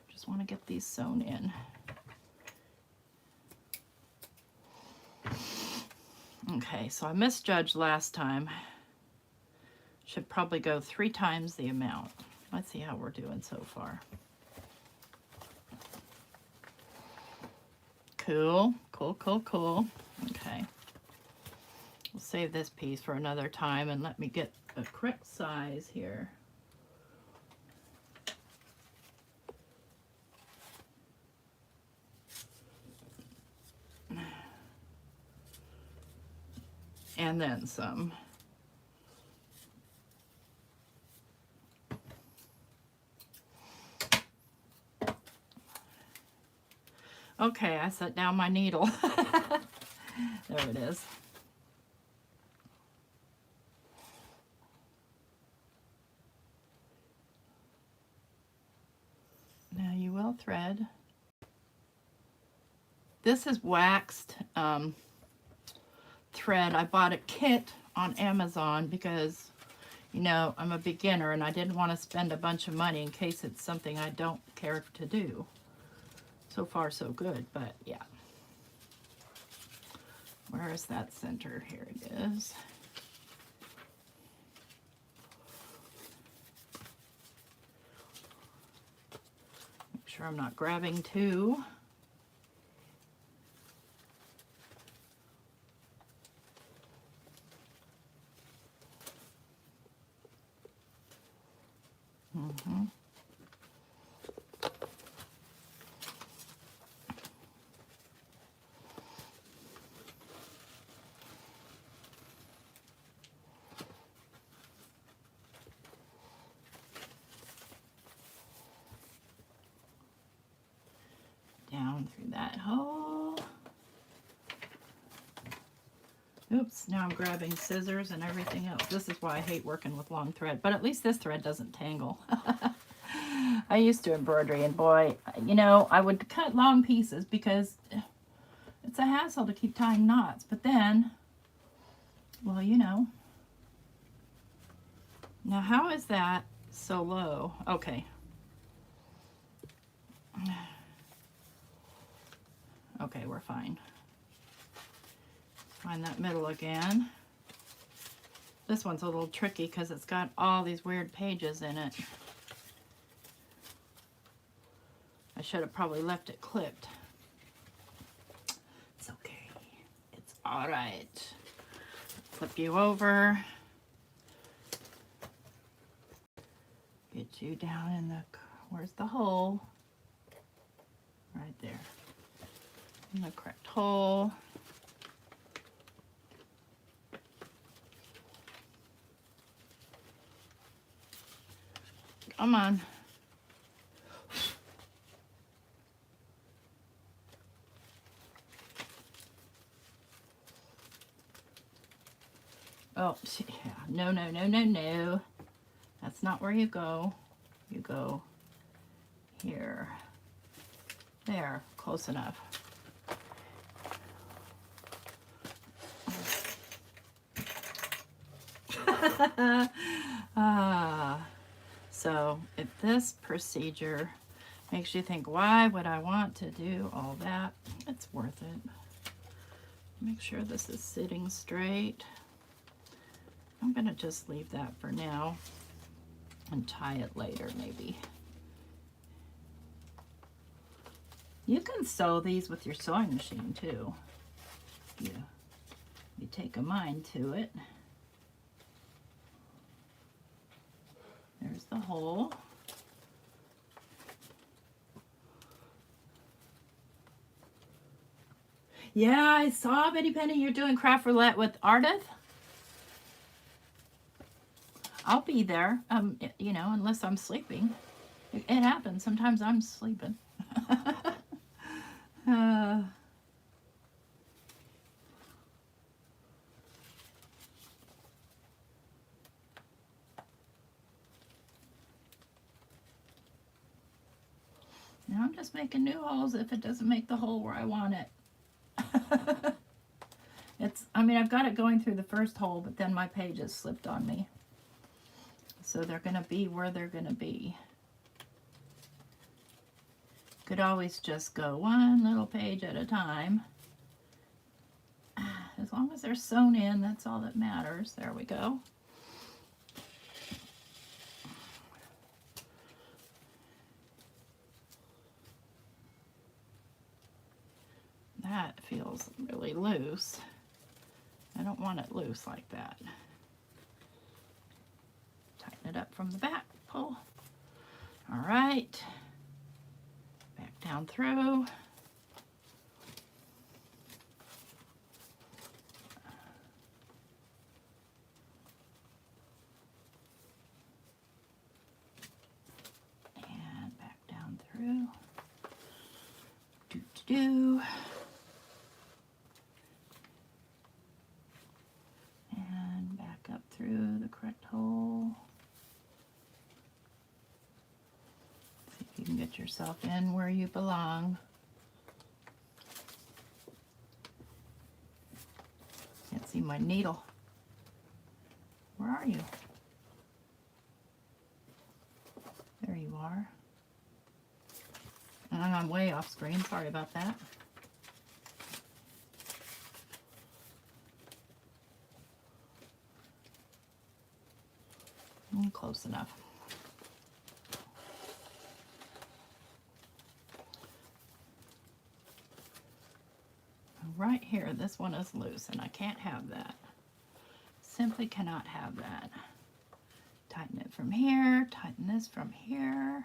Just want to get these sewn in. Okay, so I misjudged last time. Should probably go 3 times the amount. Let's see how we're doing so far. Cool, cool, cool, cool. Okay. We'll save this piece for another time and let me get the correct size here. And then some. Okay, I set down my needle. There it is. thread. This is waxed thread. I bought a kit on Amazon because, you know, I'm a beginner and I didn't want to spend a bunch of money in case it's something I don't care to do. So far so good, but yeah. Where is that center? Here it is. Make sure I'm not grabbing two. Mm-hmm. Down through that hole. Oops, now I'm grabbing scissors and everything else. This is why I hate working with long thread, but at least this thread doesn't tangle. I used to embroidery, and boy, you know, I would cut long pieces because it's a hassle to keep tying knots, but then, well, you know. Now, how is that so low? Okay. Okay, we're fine. Find that middle again. This one's a little tricky because it's got all these weird pages in it. I should have probably left it clipped. It's okay. It's all right. Flip you over. Get you down in the, where's the hole? Right there. In the correct hole. Come on. Oh, yeah. No, no, no, no, no. That's not where you go. You go here. There. Close enough. So if this procedure makes you think, why would I want to do all that? It's worth it. Make sure this is sitting straight. I'm gonna just leave that for now and tie it later maybe. You can sew these with your sewing machine too. You take a mind to it. There's the hole. Yeah, I saw, Betty Penny, you're doing craft roulette with Ardith. I'll be there, you know, unless I'm sleeping. It happens. Sometimes I'm sleeping. Now I'm just making new holes if it doesn't make the hole where I want it. I mean, I've got it going through the first hole, but then my pages slipped on me. So they're going to be where they're going to be. Could always just go one little page at a time. As long as they're sewn in, that's all that matters. There we go. That feels really loose. I don't want it loose like that. Tighten it up from the back, pull. All right. Back down through. And back down through. Do. And back up through the correct hole. See if you can get Put yourself in where you belong. Can't see my needle. Where are you? There you are. And I'm way off screen. Sorry about that. Close enough. Right here, this one is loose, and I can't have that. Simply cannot have that. Tighten it from here, tighten this from here,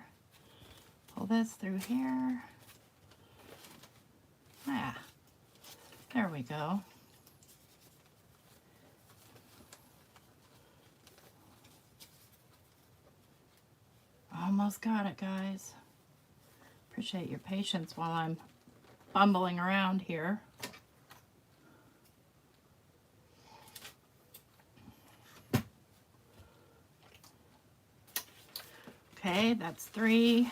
pull this through here. Ah, there we go. Almost got it, guys. Appreciate your patience while I'm fumbling around here. Okay, that's 3.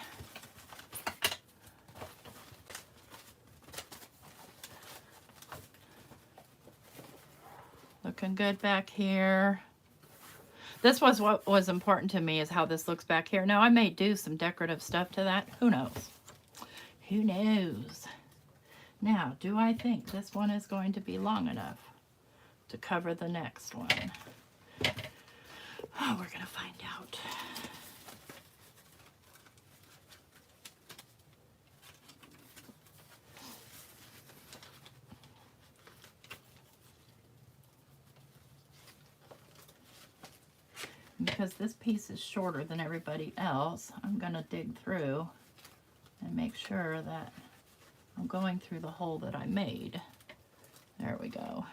Looking good back here. This was what was important to me, is how this looks back here. Now, I may do some decorative stuff to that. Who knows? Who knows? Now, do I think this one is going to be long enough to cover the next one? Oh, we're going to find out. Because this piece is shorter than everybody else, I'm going to dig through and make sure that I'm going through the hole that I made. There we go.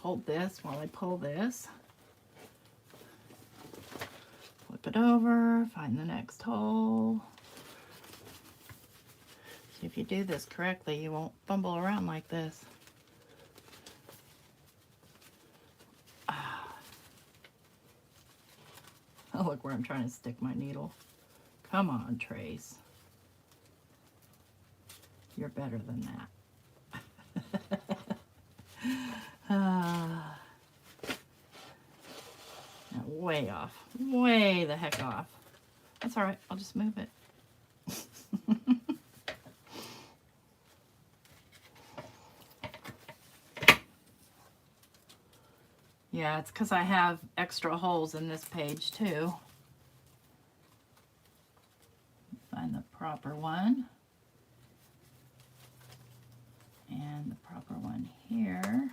Hold this while I pull this. Flip it over, find the next hole. See, if you do this correctly, you won't fumble around like this. Ah. Oh, look where I'm trying to stick my needle. Come on, Trace. You're better than that. Way off. Way the heck off. That's all right. I'll just move it. Yeah, it's because I have extra holes in this page too. Find the proper one. And the proper one here.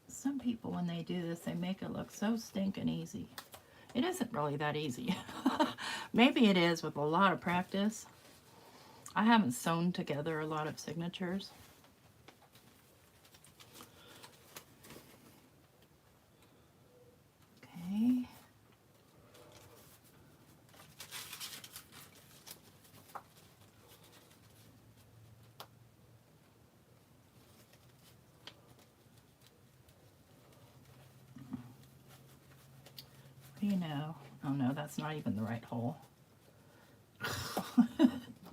Some people, when they do this, they make it look so stinking easy. It isn't really that easy. Maybe it is with a lot of practice. I haven't sewn together a lot of signatures. Okay. You know, oh no, that's not even the right hole. The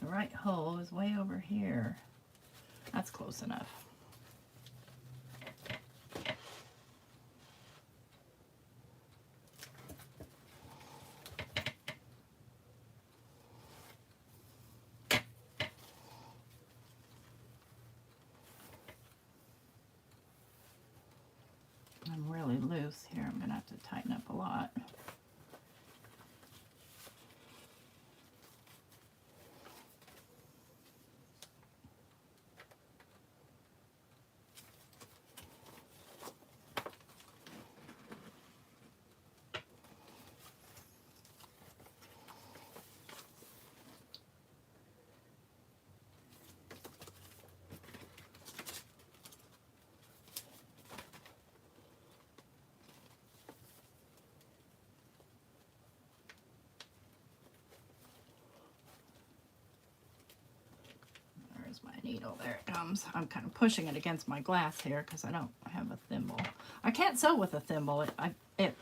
right hole is way over here. That's close enough. I'm really loose here. I'm going to have to tighten up a lot. go. There it comes. I'm kind of pushing it against my glass here because I don't have a thimble. I can't sew with a thimble. It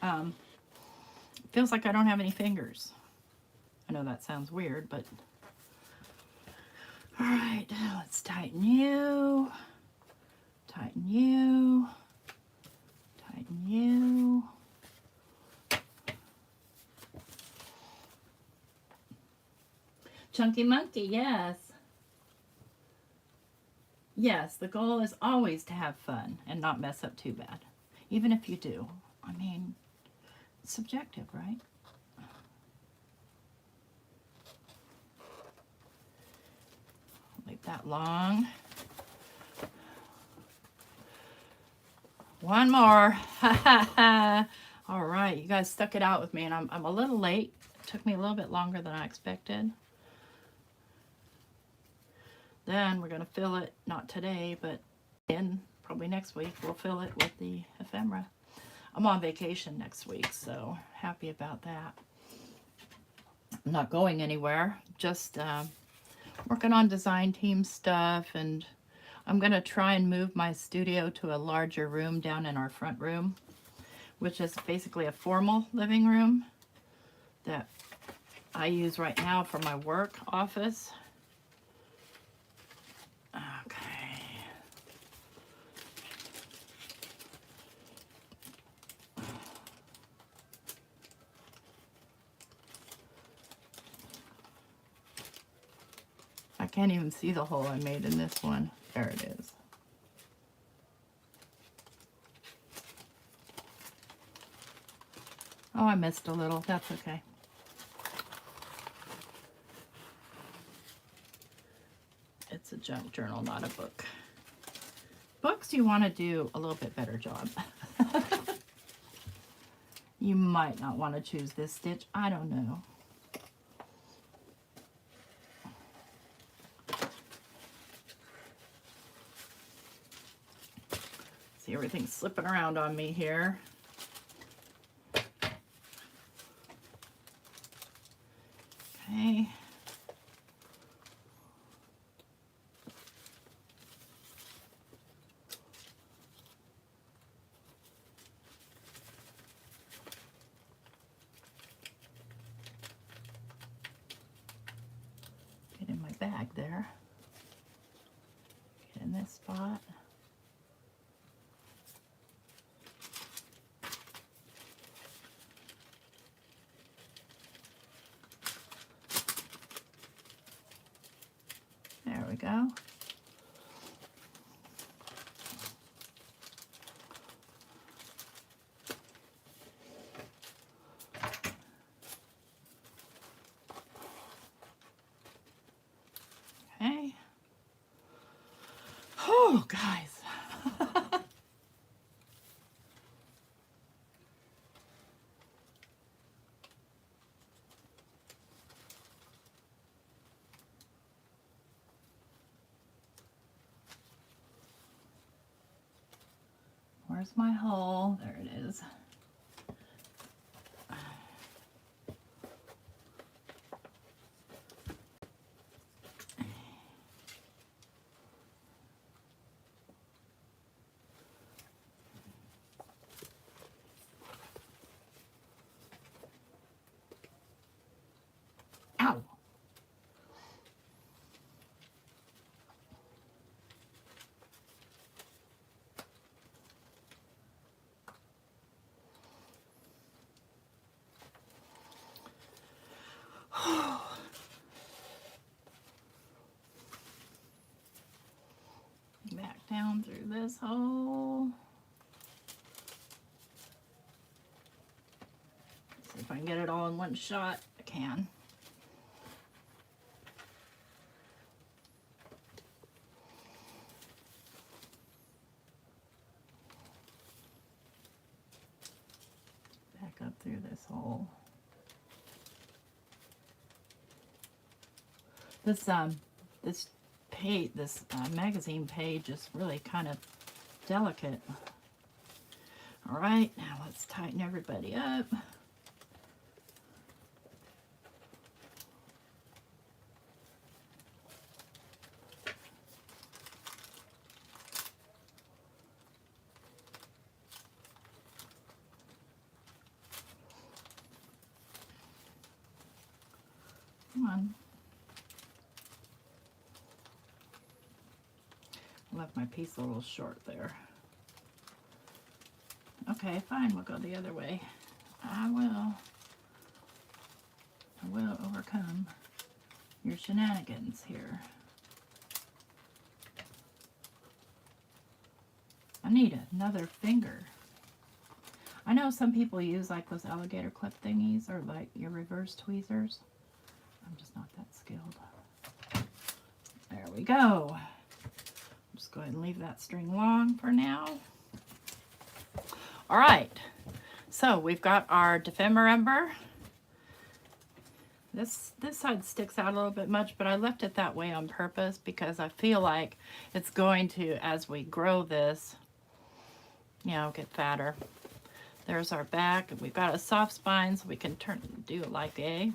feels like I don't have any fingers. I know that sounds weird, but all right, let's tighten you, tighten you, tighten you. Chunky Monkey, yes. Yes, the goal is always to have fun and not mess up too bad. Even if you do. I mean, it's subjective, right? Leave that long. One more. All right, you guys stuck it out with me, and I'm a little late. It took me a little bit longer than I expected. Then we're going to fill it, not today, but probably next week, we'll fill it with the ephemera. I'm on vacation next week, so happy about that. I'm not going anywhere, just working on design team stuff, and I'm going to try and move my studio to a larger room down in our front room, which is basically a formal living room that I use right now for my work office. Okay. I can't even see the hole I made in this one. There it is. Oh, I missed a little. That's okay. It's a junk journal, not a book. Books, you want to do a little bit better job. You might not want to choose this stitch. I don't know. See, everything's slipping around on me here. Okay. Get in my bag there. Get in this spot. There we go. Okay. Oh, guys. Where's my hole? There it is. Ow! Back down through this hole. See if I can get it all in one shot. I can. Back up through this hole. This page, this magazine page is really kind of delicate. All right, now let's tighten everybody up. Come on. Left my piece a little short there. Okay, fine, we'll go the other way. I will overcome your shenanigans here. I need another finger. I know some people use like those alligator clip thingies or like your reverse tweezers. I'm just not that skilled. There we go. Just go ahead and leave that string long for now. All right, so we've got our Defemerember. This side sticks out a little bit much, but I left it that way on purpose because I feel like it's going to, as we grow this, you know, get fatter. There's our back. We've got a soft spine, so we can do it like a.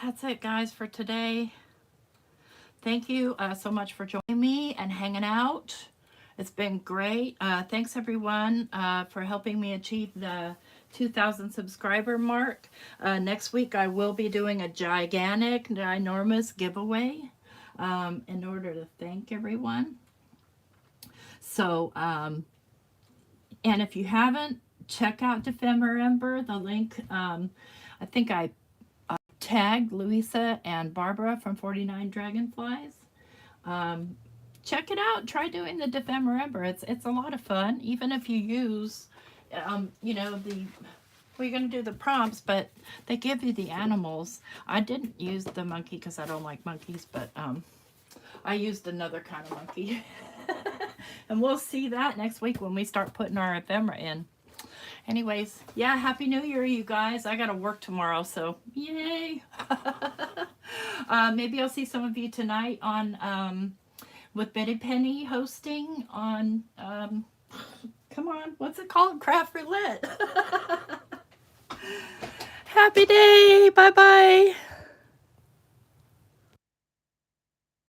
That's it, guys, for today. Thank you so much for joining me and hanging out. It's been great. Thanks, everyone, for helping me achieve the 2,000 subscriber mark. Next week, I will be doing a gigantic, ginormous giveaway in order to thank everyone. So, and if you haven't, check out Defemerember. The link, I think I tagged Louisa and Barbara from 49 Dragonflies. Check it out. Try doing the Defemerember. It's a lot of fun, even if you use, you know, we're going to do the prompts, but they give you the animals. I didn't use the monkey because I don't like monkeys, but I used another kind of monkey. And we'll see that next week when we start putting our ephemera in. Anyways, yeah, Happy New Year, you guys. I got to work tomorrow, so yay. Maybe I'll see some of you tonight on, with Betty Penny hosting on, come on, what's it called? Craft Roulette. Happy day. Bye-bye.